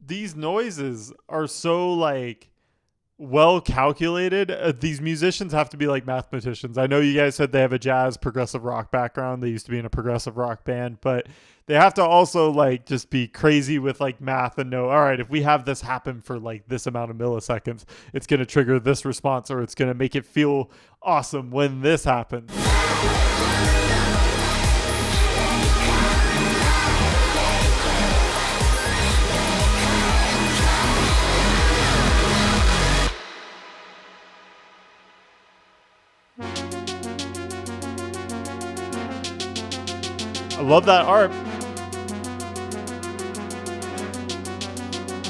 These noises are so like well calculated. These musicians have to be like mathematicians. I know you guys said they have a jazz progressive rock background. They used to be in a progressive rock band, but they have to also like just be crazy with like math and know, all right, if we have this happen for like this amount of milliseconds, it's going to trigger this response, or it's going to make it feel awesome when this happens. I love that art.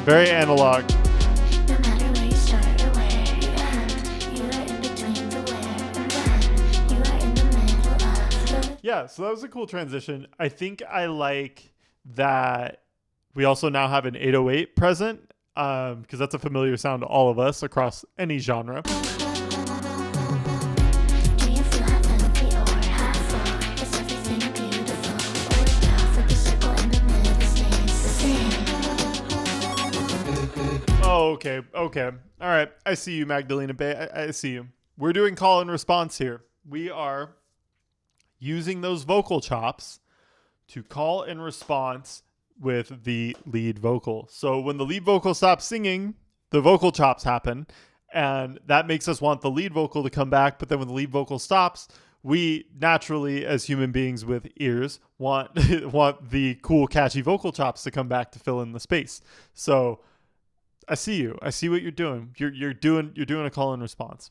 Very analog. No matter where you start or where you end, you are in between the where and when. You are in the middle of the... Yeah, so that was a cool transition. I think I like that we also now have an 808 present, because that's a familiar sound to all of us across any genre. Do you feel half empty or half full? Is everything beautiful? Or now for the circle in the middle stays the same? Oh, okay. All right. I see you, Magdalena Bay. I see you. We're doing call and response here. We are using those vocal chops to call and response with the lead vocal. So when the lead vocal stops singing, the vocal chops happen, and that makes us want the lead vocal to come back. But then when the lead vocal stops, we naturally, as human beings with ears, want the cool, catchy vocal chops to come back to fill in the space. So I see you. I see what you're doing. You're doing a call and response.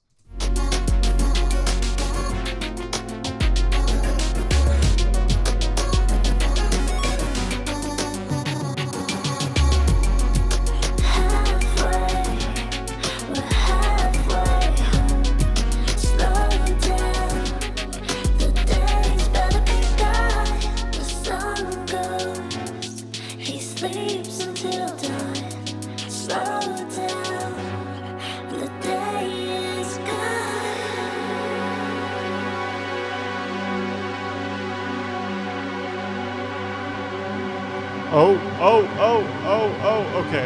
Okay.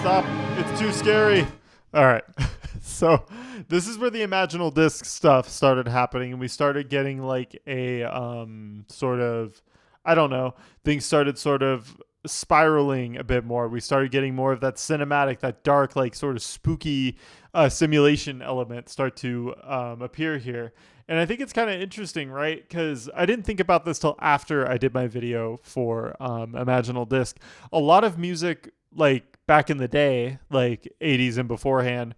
Stop. It's too scary. All right. So this is where the imaginal disc stuff started happening, and we started getting like a sort of, I don't know, things started sort of spiraling a bit more. We started getting more of that cinematic, that dark, like sort of spooky simulation element start to appear here. And I think it's kind of interesting, right? Because I didn't think about this till after I did my video for Imaginal Disc. A lot of music, like back in the day, like 80s and beforehand,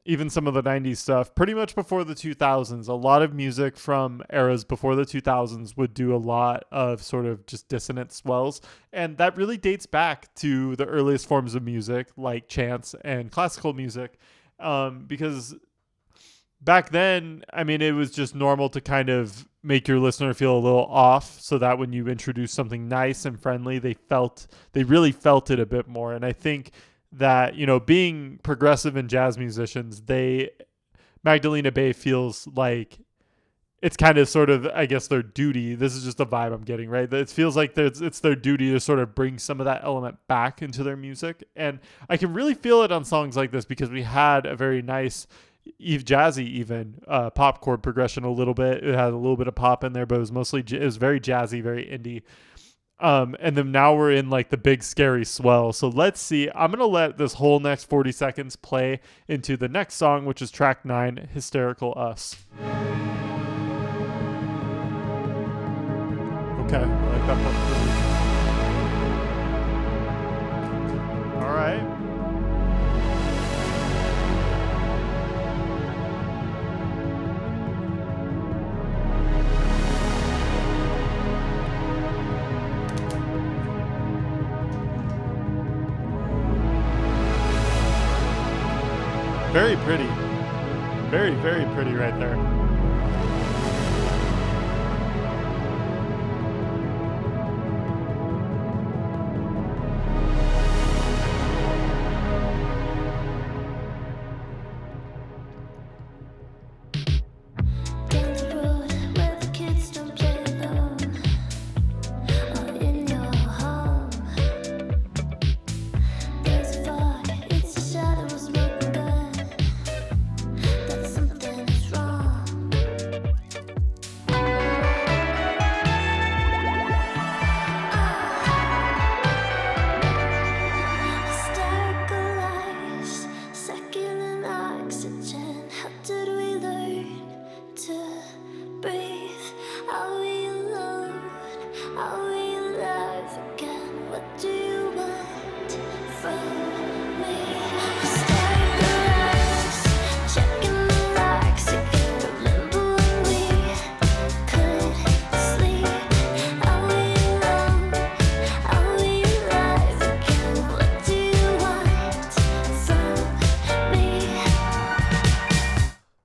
even some of the 90s stuff, pretty much before the 2000s. A lot of music from eras before the 2000s would do a lot of sort of just dissonant swells. And that really dates back to the earliest forms of music like chants and classical music. Because back then, I mean, it was just normal to kind of make your listener feel a little off so that when you introduce something nice and friendly, they really felt it a bit more. And I think that, you know, being progressive and jazz musicians, Magdalena Bay feels like it's kind of sort of, I guess, their duty. This is just the vibe I'm getting, right? It feels like it's their duty to sort of bring some of that element back into their music. And I can really feel it on songs like this because we had a very nice jazzy, even pop chord progression a little bit. It had a little bit of pop in there, but it was very jazzy, very indie. And then now we're in like the big scary swell. So let's see. I'm going to let this whole next 40 seconds play into the next song, which is track 9, Hysterical Us. Okay, I like that part. All right. Very pretty. Very, very pretty right there.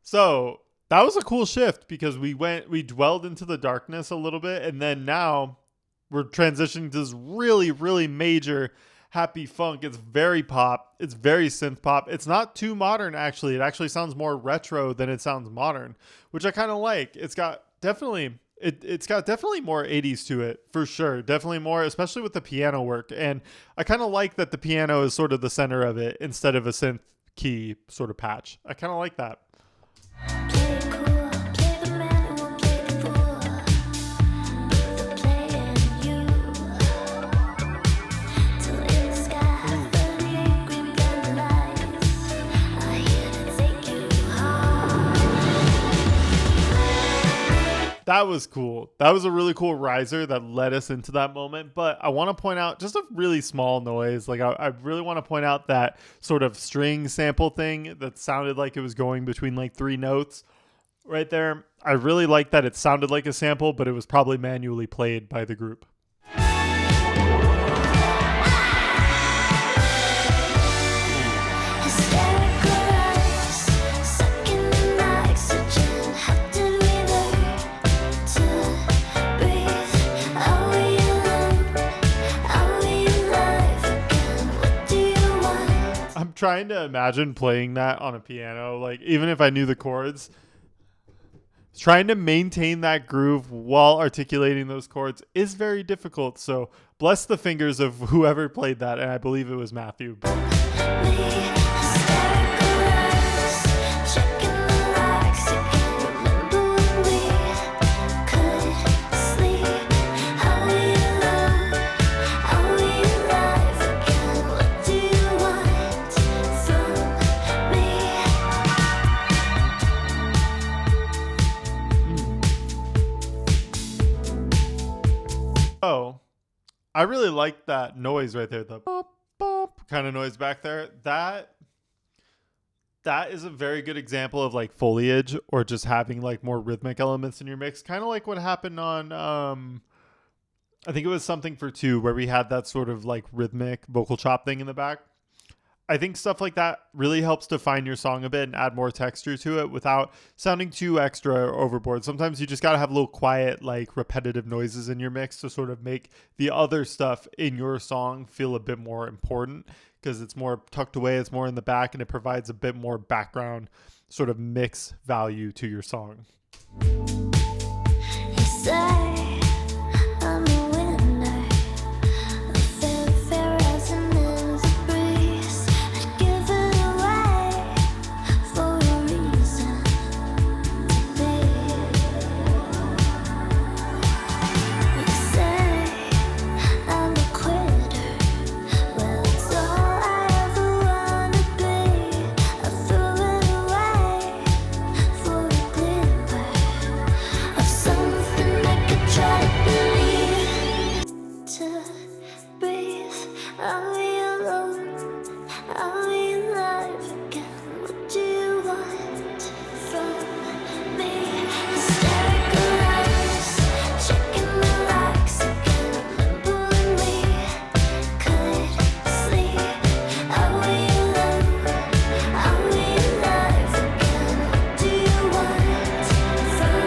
So that was a cool shift because we dwelled into the darkness a little bit, and then now we're transitioning to this really, really major happy funk. It's very pop. It's very synth pop. It's not too modern, actually. It actually sounds more retro than it sounds modern, which I kind of like. It's got definitely more 80s to it, for sure. Definitely more, especially with the piano work. And I kind of like that the piano is sort of the center of it instead of a synth key sort of patch. I kind of like that. That was cool. That was a really cool riser that led us into that moment. But I want to point out just a really small noise. Like I really want to point out that sort of string sample thing that sounded like it was going between like 3 notes right there. I really like that it sounded like a sample, but it was probably manually played by the group. Trying to imagine playing that on a piano, like even if I knew the chords, trying to maintain that groove while articulating those chords is very difficult. So bless the fingers of whoever played that, and I believe it was Matthew. Oh, I really like that noise right there. The bop, bop kind of noise back there. that is a very good example of like foliage or just having like more rhythmic elements in your mix. Kind of like what happened on, I think it was Something for Two, where we had that sort of like rhythmic vocal chop thing in the back. I think stuff like that really helps define your song a bit and add more texture to it without sounding too extra or overboard. Sometimes you just got to have a little quiet, like repetitive noises in your mix to sort of make the other stuff in your song feel a bit more important, because it's more tucked away, it's more in the back, and it provides a bit more background sort of mix value to your song. You say I'm a winner, a fair resonance breeze. I'd give it away for a reason to be. You say I'm a quitter, well it's all I ever wanna be. I threw it away for a glimmer of something I could try to believe. To breathe, are we alone? Are we alive again? What do you want from me? Hysterical us, checking the locks again, pulling me, could sleep. Are we alone? Are we alive again? What do you want from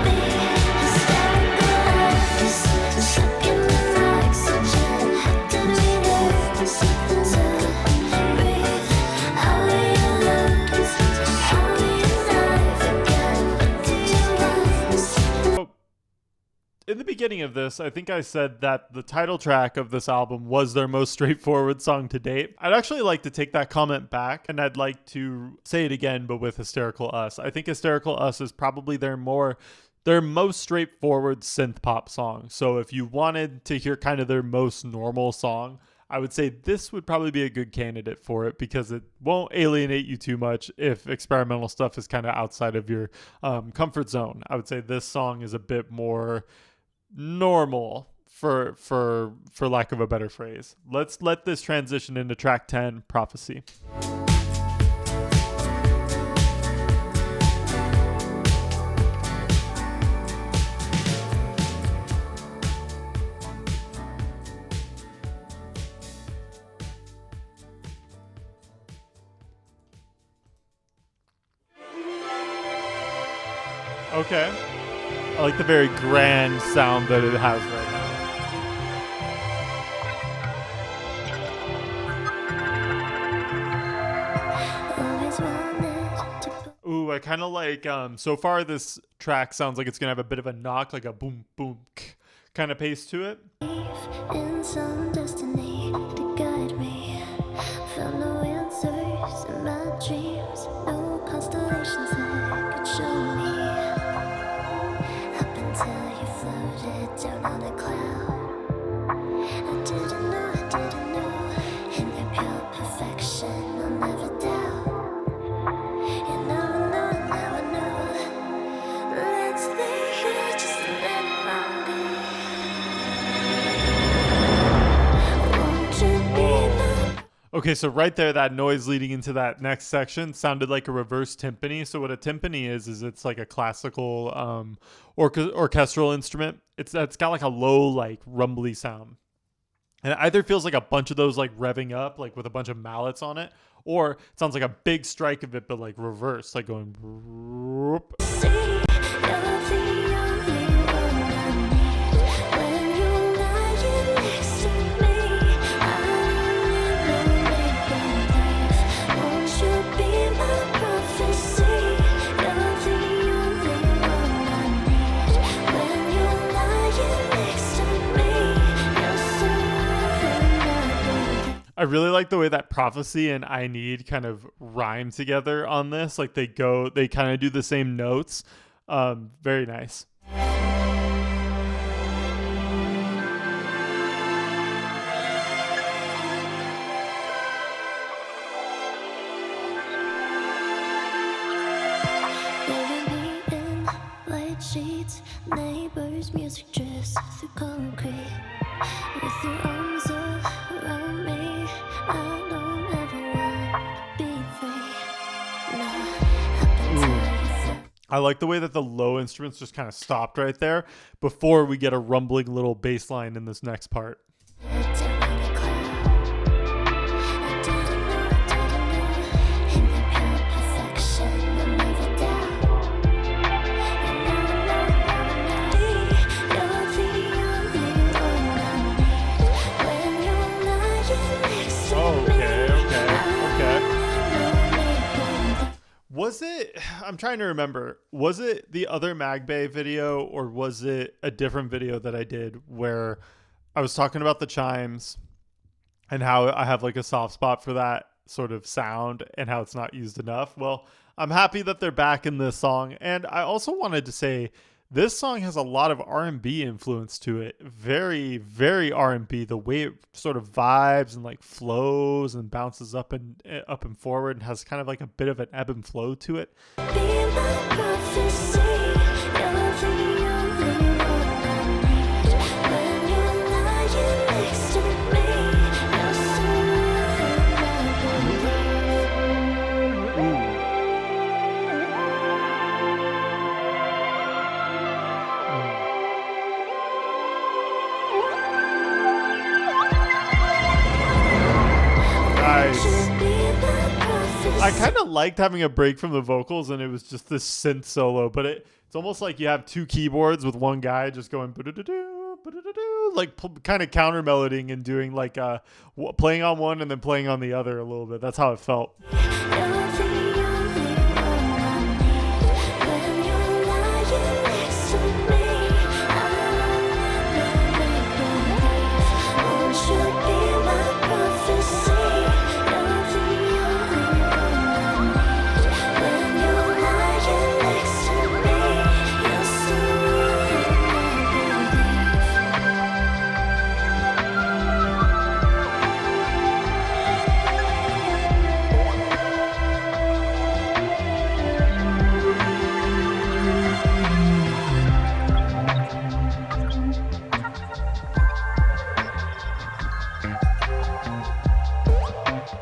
me? Hysterical us, checking the oxygen. Did we learn to breathe? Are we alone? Are we alive again? What do you want? So, in the beginning of this, I think I said that the title track of this album was their most straightforward song to date. I'd actually like to take that comment back, and I'd like to say it again, but with Hysterical Us. I think Hysterical Us is probably their most straightforward synth pop song. So if you wanted to hear kind of their most normal song, I would say this would probably be a good candidate for it, because it won't alienate you too much if experimental stuff is kind of outside of your comfort zone. I would say this song is a bit more normal, for lack of a better phrase. Let's let this transition into track 10, Prophecy. Okay. I like the very grand sound that it has right now. Always wanted to Ooh, I kind of like, so far this track sounds like it's going to have a bit of a knock, like a boom, boom, kind of pace to it. believe in some destiny to guide me. Found no answers in my dreams, no constellations that could show me. Up until you floated down on a cloud, I didn't know, in your pure perfection I'll never doubt. And now I know, let's stay here just a little longer. Won't you be my Okay, so right there, that noise leading into that next section sounded like a reverse timpani. So what a timpani is it's like a classical orchestral instrument. It's got like a low, like rumbly sound. And it either feels like a bunch of those like revving up, like with a bunch of mallets on it, or it sounds like a big strike of it, but like reverse, like going. whoop. see? You're the only one I need. When you're lying next to me, I never believe. Won't you be my prophecy? You're the only one I need. When you're lying next to me, you're so unbelievable. I really like the way that prophecy and I need kind of rhyme together on this. Like they kind of do the same notes. Very nice. Bury me in white sheets, neighbors' music drifts through concrete. With your arms around me, I don't ever want to be free. I like the way that the low instruments just kind of stopped right there before we get a rumbling little bass line in this next part. Was it, I'm trying to remember, was it the other MagBay video or was it a different video that I did where I was talking about the chimes and how I have like a soft spot for that sort of sound and how it's not used enough? Well, I'm happy that they're back in this song. And I also wanted to say this song has a lot of R&B influence to it. Very, very R&B. The way it sort of vibes and like flows and bounces up and forward and has kind of like a bit of an ebb and flow to it. I kind of liked having a break from the vocals and it was just this synth solo, but it's almost like you have two keyboards with one guy just going like kind of counter melodying and doing like playing on one and then playing on the other a little bit. That's how it felt.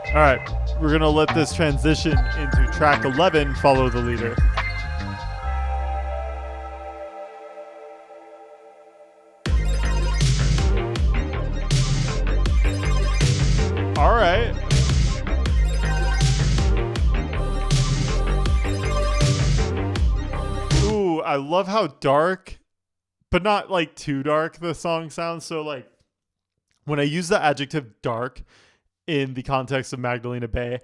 All right, we're going to let this transition into track 11, Follow the Leader. All right. Ooh, I love how dark, but not like too dark the song sounds. So like when I use the adjective dark in the context of Magdalena Bay,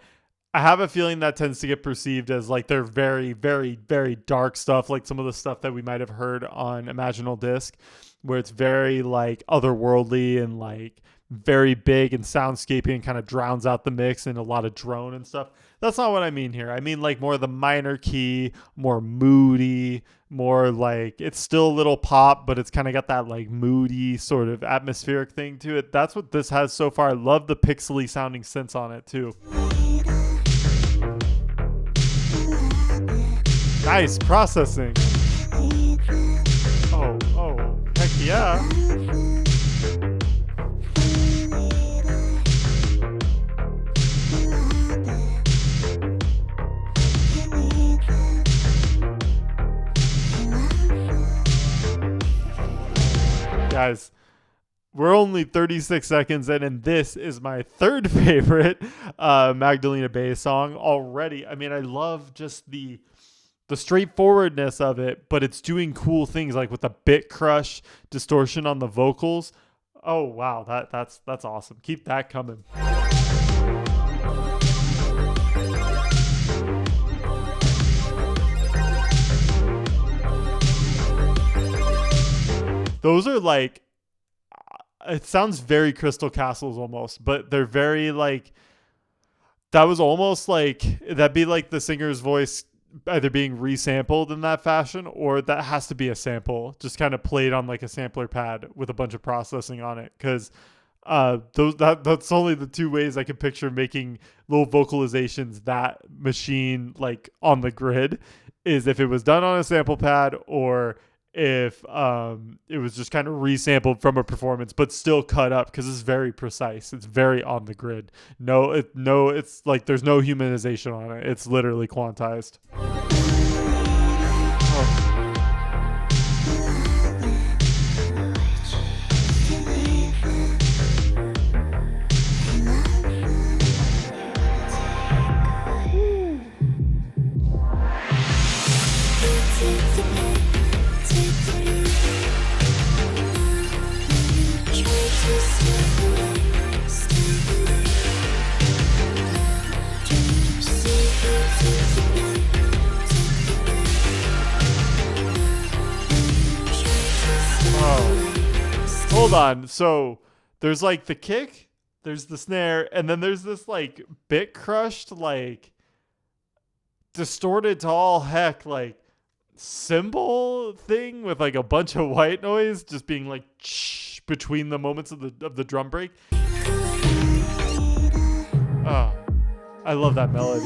I have a feeling that tends to get perceived as like they're very, very, very dark stuff, like some of the stuff that we might have heard on Imaginal Disc, where it's very like otherworldly and like very big and soundscapey and kind of drowns out the mix and a lot of drone and stuff. That's not what I mean here. I mean like more the minor key, more moody, more like it's still a little pop, but it's kind of got that like moody sort of atmospheric thing to it. That's what this has so far. I love the pixely sounding synths on it too. Nice processing. Oh, heck yeah. Guys, we're only 36 seconds in, and this is my third favorite Magdalena Bay song already. I mean, I love just the straightforwardness of it, but it's doing cool things like with the bit crush distortion on the vocals. Oh wow, that's awesome. Keep that coming. Those are like, it sounds very Crystal Castles almost, but they're very like, that was almost like, that'd be like the singer's voice either being resampled in that fashion, or that has to be a sample just kind of played on like a sampler pad with a bunch of processing on it. Cause that's only the two ways I can picture making little vocalizations that machine like on the grid, is if it was done on a sample pad or if it was just kind of resampled from a performance but still cut up, because it's very precise. It's very on the grid. It's like there's no humanization on it. It's literally quantized. hold on. So there's like the kick, there's the snare, and then there's this like bit crushed, like distorted to all heck, like cymbal thing with like a bunch of white noise just being like between the moments of the drum break. Oh, I love that melody.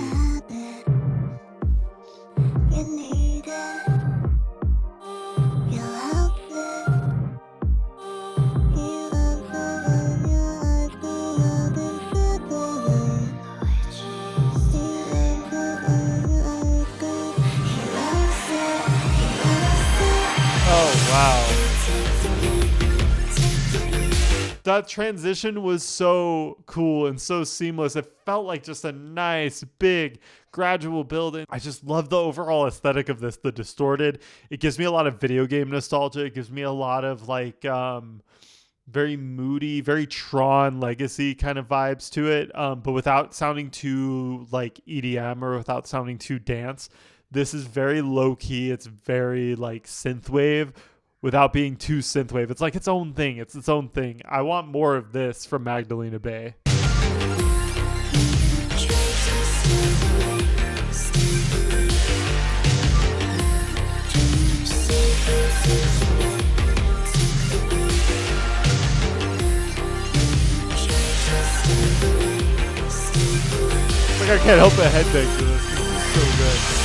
Wow. That transition was so cool and so seamless. It felt like just a nice, big, gradual build. I just love the overall aesthetic of this, the distorted. It gives me a lot of video game nostalgia. It gives me a lot of like very moody, very Tron Legacy kind of vibes to it, but without sounding too like EDM or without sounding too dance. This is very low key. It's very like synthwave without being too synthwave. It's like its own thing. It's its own thing. I want more of this from Magdalena Bay. Like I can't help but headbang to this. This is so good.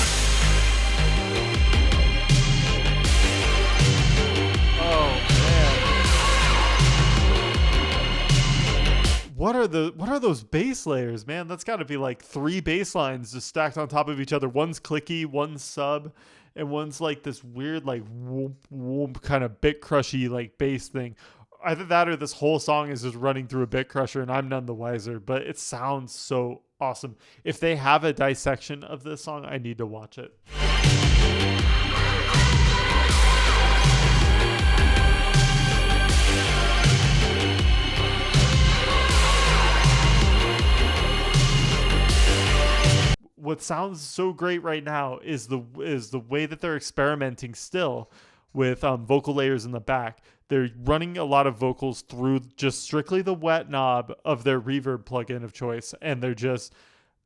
What are those bass layers, man? That's got to be like 3 bass lines just stacked on top of each other. One's clicky, one's sub, and one's like this weird like whoop whoop kind of bit crushy like bass thing. Either that or this whole song is just running through a bit crusher and I'm none the wiser, but it sounds so awesome. If they have a dissection of this song, I need to watch it. What sounds so great right now is the way that they're experimenting still with vocal layers in the back. They're running a lot of vocals through just strictly the wet knob of their reverb plugin of choice, and they're just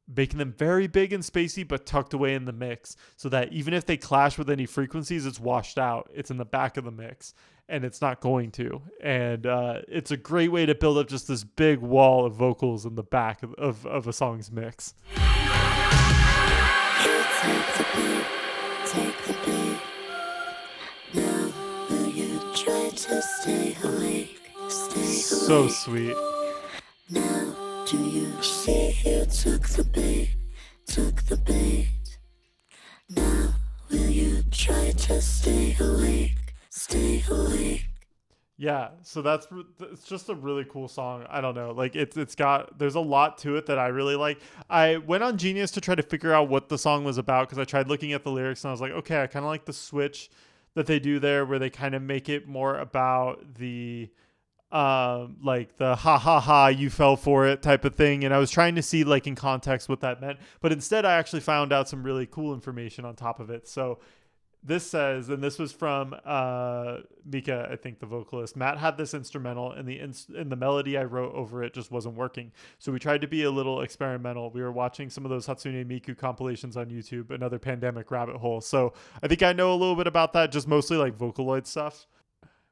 making them very big and spacey but tucked away in the mix so that even if they clash with any frequencies, it's washed out. It's in the back of the mix, and it's not going to. And it's a great way to build up just this big wall of vocals in the back of a song's mix. Take the beat. Now will you try to stay awake? So awake. Sweet. Now do you see you took the bait? Took the bait. Now will you try to stay awake? Stay awake. Yeah, so it's just a really cool song. I don't know, like there's a lot to it that I really like. I went on Genius to try to figure out what the song was about because I tried looking at the lyrics and I was like, okay, I kind of like the switch that they do there where they kind of make it more about the like the ha ha ha you fell for it type of thing, and I was trying to see like in context what that meant, but instead I actually found out some really cool information on top of it. So this says, and this was from Mika, I think the vocalist. Matt had this instrumental, and the melody I wrote over it just wasn't working. So we tried to be a little experimental. We were watching some of those Hatsune Miku compilations on YouTube, another pandemic rabbit hole. So I think I know a little bit about that, just mostly like Vocaloid stuff.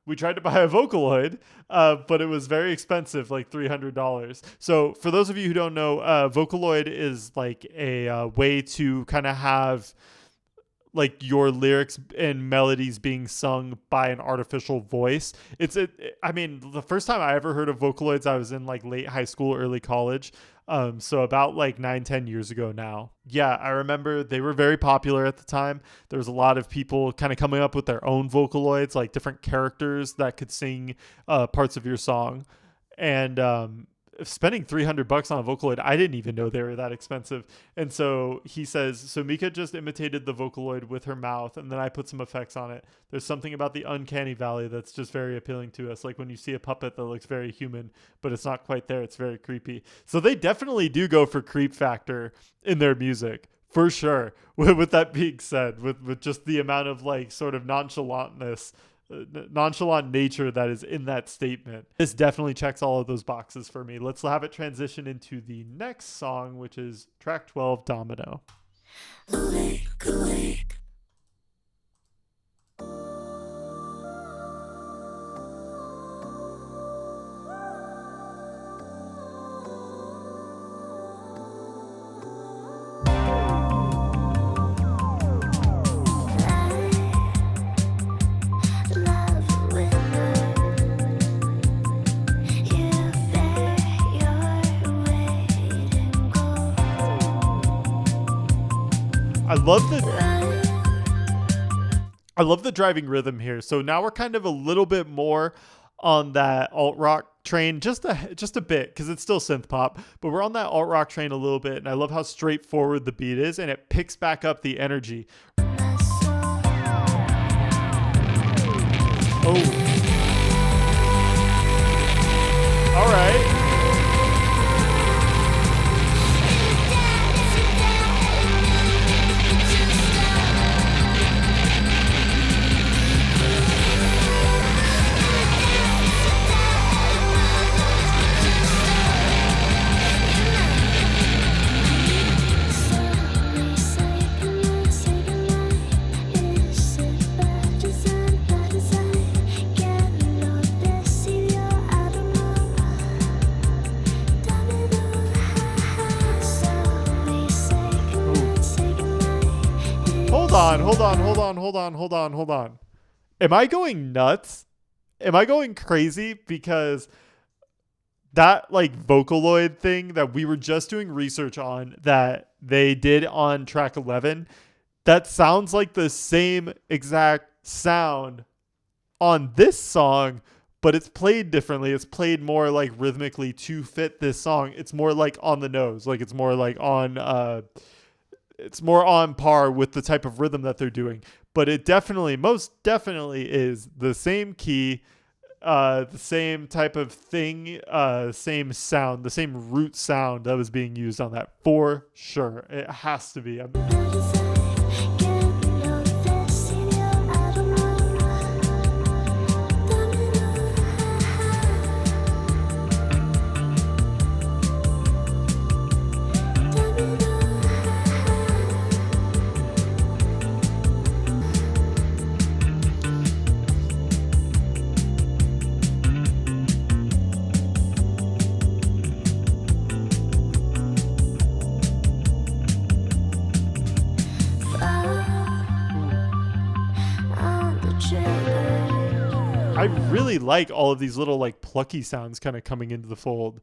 We tried to buy a Vocaloid, but it was very expensive, like $300. So for those of you who don't know, Vocaloid is like a way to kind of have like your lyrics and melodies being sung by an artificial voice. I mean, the first time I ever heard of Vocaloids, I was in like late high school, early college. So about like 9-10 years ago now. Yeah, I remember they were very popular at the time. There was a lot of people kind of coming up with their own Vocaloids, like different characters that could sing parts of your song. And spending $300 on a Vocaloid, I didn't even know they were that expensive. And so he says, so Mika just imitated the Vocaloid with her mouth, and then I put some effects on it. There's something about the uncanny valley that's just very appealing to us. Like when you see a puppet that looks very human, but it's not quite there. It's very creepy. So they definitely do go for creep factor in their music, for sure. With that being said, with just the amount of like sort of nonchalantness nonchalant nature that is in that statement. This definitely checks all of those boxes for me. Let's have it transition into the next song, which is track 12, Domino. I love the driving rhythm here. So now we're kind of a little bit more on that alt rock train, just a bit, because it's still synth pop, but we're on that alt rock train a little bit, and I love how straightforward the beat is, and it picks back up the energy. Oh, all right. Hold on. Am I going nuts? Am I going crazy? Because that like Vocaloid thing that we were just doing research on that they did on track 11, that sounds like the same exact sound on this song, but it's played differently. It's played more like rhythmically to fit this song. It's more like on the nose. Like it's more like it's more on par with the type of rhythm that they're doing. But it definitely, most definitely is the same key, the same type of thing, same sound, the same root sound that was being used on that for sure. It has to be. I really like all of these little like plucky sounds kind of coming into the fold.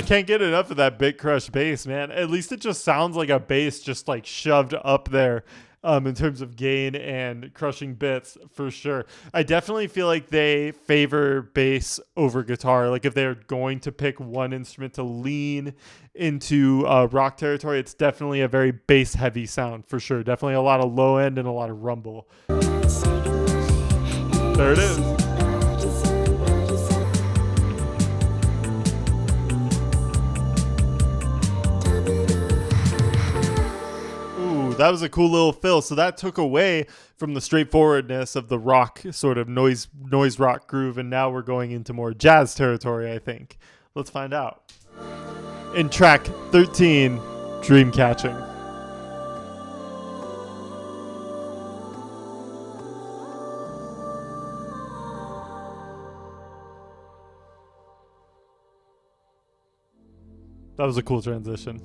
Can't get enough of that Bit Crush bass, man. At least it just sounds like a bass just like shoved up there in terms of gain and crushing bits for sure. I definitely feel like they favor bass over guitar. Like if they're going to pick one instrument to lean into rock territory, it's definitely a very bass heavy sound for sure. Definitely a lot of low end and a lot of rumble. There it is. That was a cool little fill. So that took away from the straightforwardness of the rock sort of noise rock groove. And now we're going into more jazz territory, I think. Let's find out. In track 13, Dream Catching. That was a cool transition.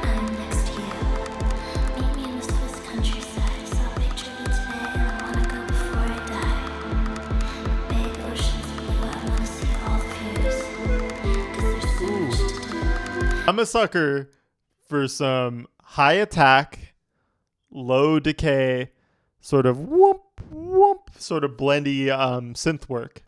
I'm next to you. Meet me in this I'm a sucker for some high attack, low decay, sort of whoop whoop, sort of blendy synth work.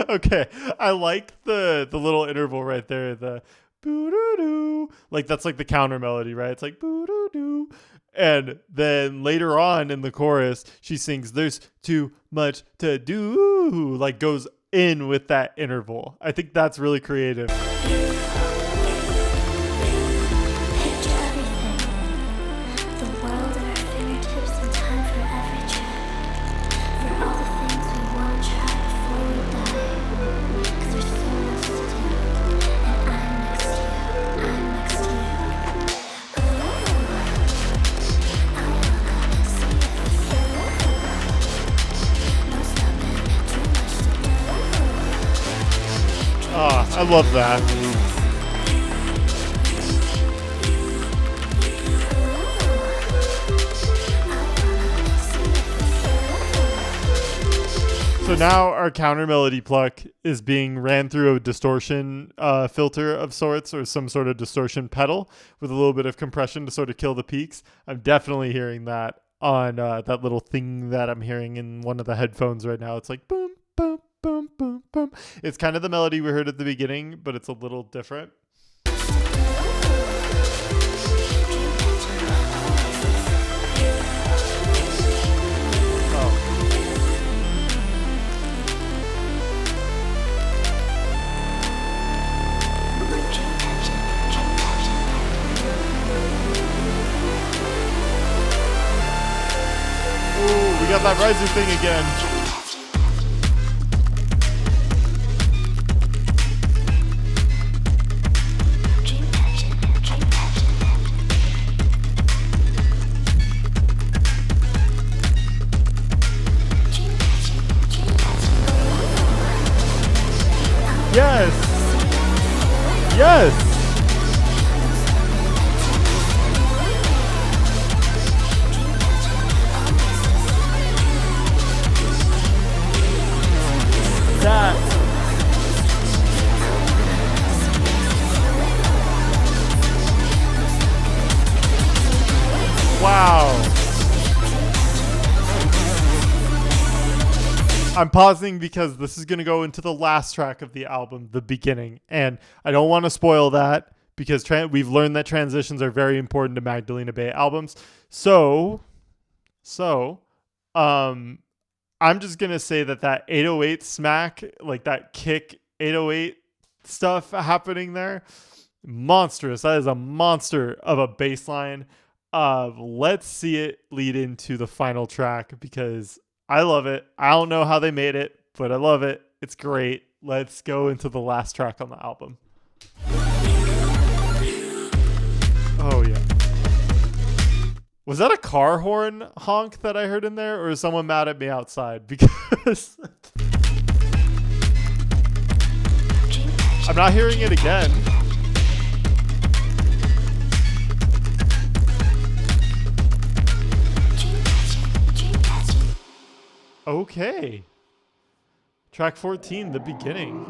Okay, I like the little interval right there, the boo-doo-doo. Like that's like the counter melody, right? It's like boo-doo-doo. And then later on in the chorus, she sings, "There's too much to do," like goes in with that interval. I think that's really creative. I love that. So now our counter melody pluck is being ran through a distortion filter of sorts, or some sort of distortion pedal with a little bit of compression to sort of kill the peaks. I'm definitely hearing that on that little thing that I'm hearing in one of the headphones right now. It's like boom, boom, boom, boom, boom. It's kind of the melody we heard at the beginning, but it's a little different. Ooh, we got that riser thing again. Yes. Yes. That. Wow. I'm pausing because this is going to go into the last track of the album, the beginning. And I don't want to spoil that because we've learned that transitions are very important to Magdalena Bay albums. So I'm just going to say that 808 smack, like that kick 808 stuff happening there, monstrous. That is a monster of a bass line. Let's see it lead into the final track because I love it. I don't know how they made it, but I love it. It's great. Let's go into the last track on the album. Oh, yeah. Was that a car horn honk that I heard in there, or is someone mad at me outside? Because I'm not hearing it again. Okay. Track 14, the beginning.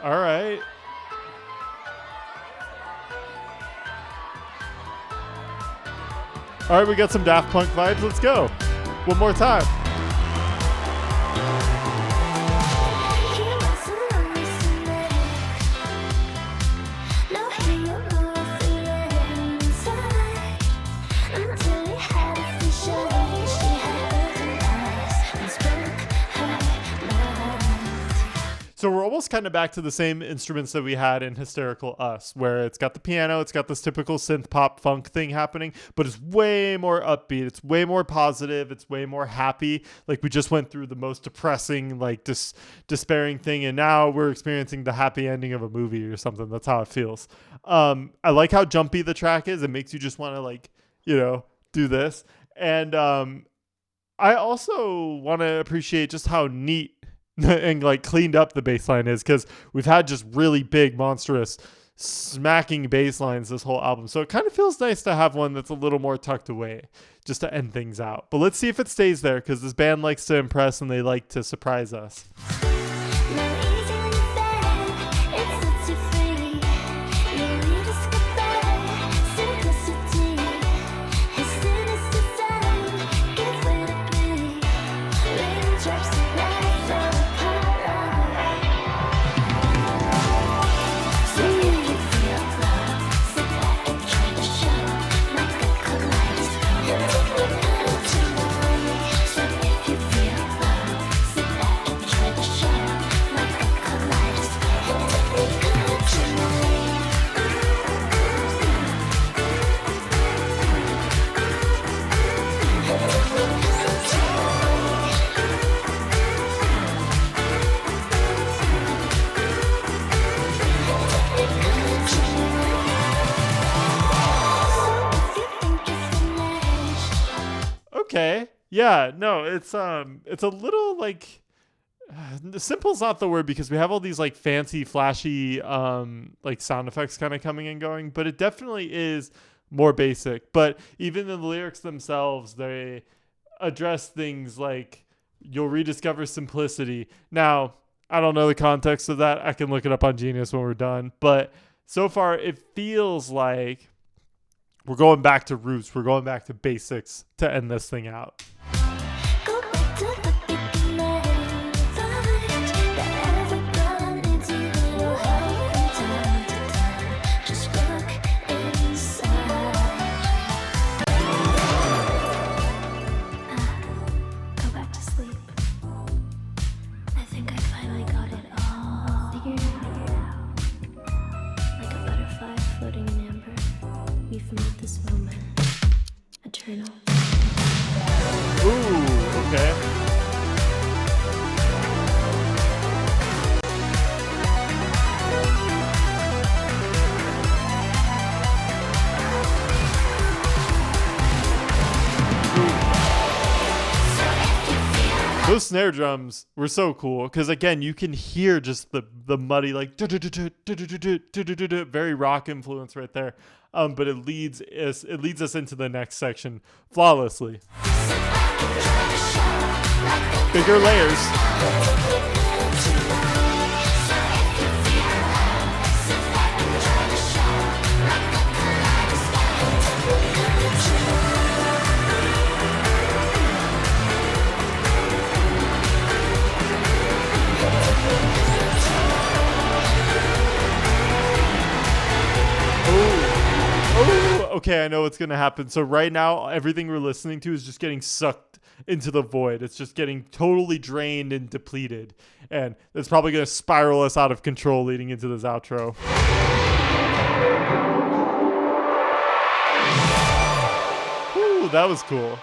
All right. All right, we got some Daft Punk vibes. Let's go. One more time. So we're almost kind of back to the same instruments that we had in Hysterical Us, where it's got the piano, it's got this typical synth pop funk thing happening, but it's way more upbeat, it's way more positive, it's way more happy. Like we just went through the most depressing, like despairing thing, and now we're experiencing the happy ending of a movie or something. That's how it feels. I like how jumpy the track is. It makes you just want to like, do this. And I also want to appreciate just how neat and like cleaned up the bass line is, because we've had just really big, monstrous, smacking bass lines this whole album. So it kind of feels nice to have one that's a little more tucked away just to end things out. But let's see if it stays there, because this band likes to impress and they like to surprise us. Okay. Yeah, no, it's a little like simple's not the word, because we have all these like fancy flashy like sound effects kind of coming and going, but it definitely is more basic. But even in the lyrics themselves, they address things like you'll rediscover simplicity. Now, I don't know the context of that. I can look it up on Genius when we're done, but so far it feels like we're going back to roots. We're going back to basics to end this thing out. Those snare drums were so cool, because again, you can hear just the muddy, like very rock influence right there. But it leads us into the next section flawlessly. Bigger layers. Okay, I know what's going to happen. So right now, everything we're listening to is just getting sucked into the void. It's just getting totally drained and depleted. And it's probably going to spiral us out of control leading into this outro. Ooh, that was cool.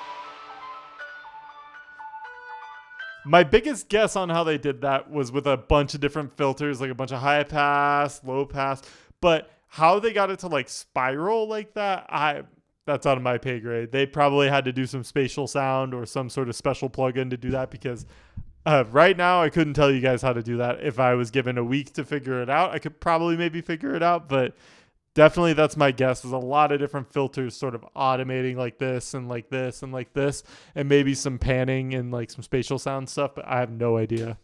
My biggest guess on how they did that was with a bunch of different filters, like a bunch of high pass, low pass. But how they got it to like spiral like that, that's out of my pay grade. They probably had to do some spatial sound or some sort of special plugin to do that, because right now I couldn't tell you guys how to do that. If I was given a week to figure it out, I could probably maybe figure it out, but definitely that's my guess. There's a lot of different filters sort of automating like this and like this and like this, and maybe some panning and like some spatial sound stuff, but I have no idea.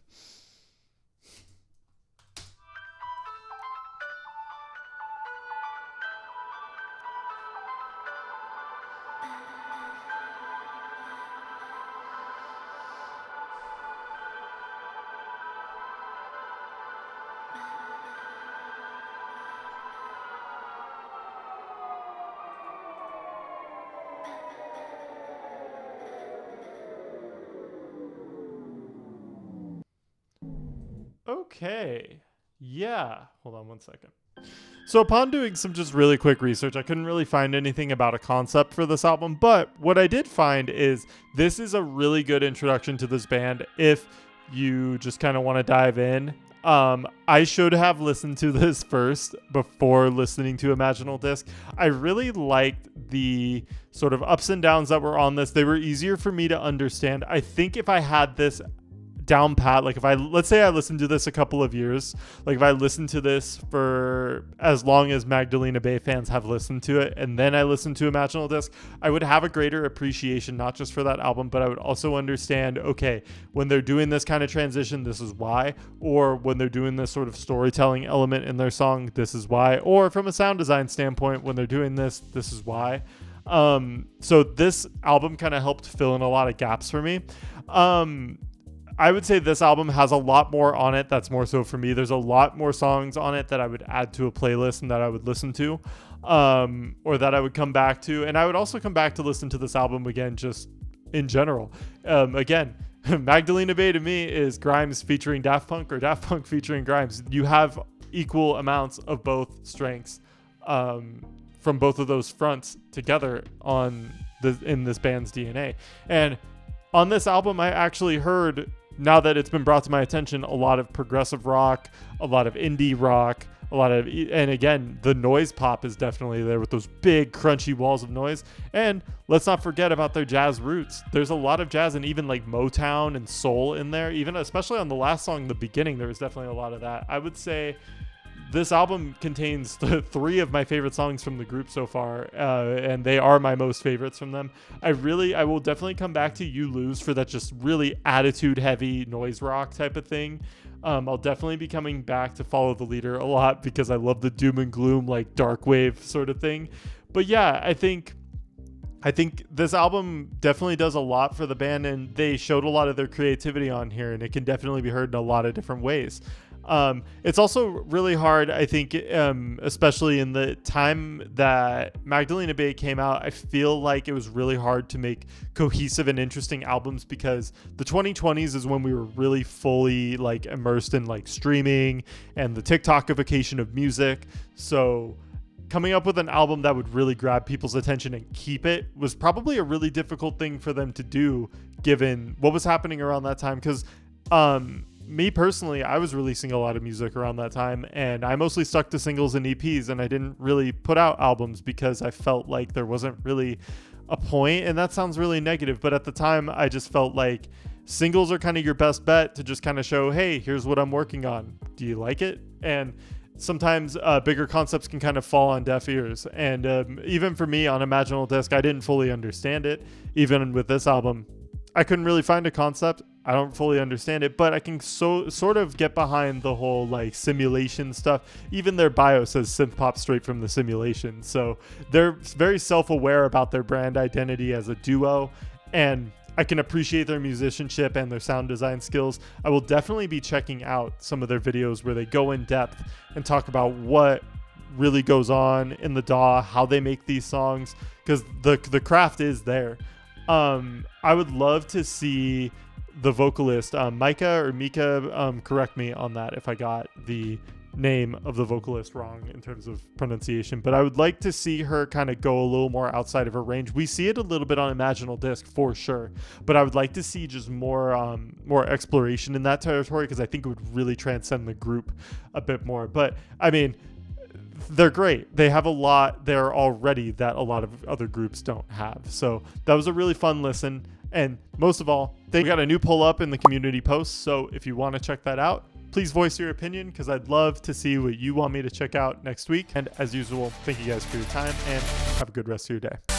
Okay. Yeah. Hold on one second. So upon doing some just really quick research, I couldn't really find anything about a concept for this album, but what I did find is this is a really good introduction to this band if you just kind of want to dive in. I should have listened to this first before listening to Imaginal Disc. I really liked the sort of ups and downs that were on this. They were easier for me to understand. I think if I had this down pat, like let's say I listened to this a couple of years, like if I listened to this for as long as Magdalena Bay fans have listened to it, and then I listened to Imaginal Disc, I would have a greater appreciation, not just for that album, but I would also understand, okay, when they're doing this kind of transition, this is why, or when they're doing this sort of storytelling element in their song, this is why, or from a sound design standpoint, when they're doing this is why. So this album kind of helped fill in a lot of gaps for me. I would say this album has a lot more on it. That's more so for me. There's a lot more songs on it that I would add to a playlist and that I would listen to, or that I would come back to. And I would also come back to listen to this album again, just in general. Again, Magdalena Bay to me is Grimes featuring Daft Punk or Daft Punk featuring Grimes. You have equal amounts of both strengths from both of those fronts together in this band's DNA. And on this album, I actually heard, now that it's been brought to my attention, a lot of progressive rock, a lot of indie rock, and again, the noise pop is definitely there with those big crunchy walls of noise. And let's not forget about their jazz roots. There's a lot of jazz and even like Motown and soul in there, even especially on the last song, The Beginning, there was definitely a lot of that. I would say this album contains three of my favorite songs from the group so far, and they are my most favorites from them. I will definitely come back to You Lose for that just really attitude-heavy noise rock type of thing. I'll definitely be coming back to Follow the Leader a lot because I love the doom and gloom, like dark wave sort of thing. But yeah, I think this album definitely does a lot for the band, and they showed a lot of their creativity on here, and it can definitely be heard in a lot of different ways. It's also really hard, I think, especially in the time that Magdalena Bay came out, I feel like it was really hard to make cohesive and interesting albums because the 2020s is when we were really fully like immersed in like streaming and the TikTokification of music. So coming up with an album that would really grab people's attention and keep it was probably a really difficult thing for them to do given what was happening around that time. Because, me personally, I was releasing a lot of music around that time, and I mostly stuck to singles and EPs, and I didn't really put out albums because I felt like there wasn't really a point, and that sounds really negative, but at the time, I just felt like singles are kind of your best bet to just kind of show, hey, here's what I'm working on. Do you like it? And sometimes bigger concepts can kind of fall on deaf ears, and even for me on Imaginal Disc, I didn't fully understand it. Even with this album, I couldn't really find a concept. I don't fully understand it, but I can sort of get behind the whole like simulation stuff. Even their bio says synthpop straight from the simulation. So they're very self-aware about their brand identity as a duo, and I can appreciate their musicianship and their sound design skills. I will definitely be checking out some of their videos where they go in depth and talk about what really goes on in the DAW, how they make these songs, because the craft is there. I would love to see the vocalist, Mika, correct me on that if I got the name of the vocalist wrong in terms of pronunciation, but I would like to see her kind of go a little more outside of her range. We see it a little bit on Imaginal Disc for sure, but I would like to see just more exploration in that territory because I think it would really transcend the group a bit more. But I mean, they're great. They have a lot there already that a lot of other groups don't have. So that was a really fun listen. And most of all, they got a new pull up in the community post. So if you want to check that out, please voice your opinion because I'd love to see what you want me to check out next week. And as usual, thank you guys for your time and have a good rest of your day.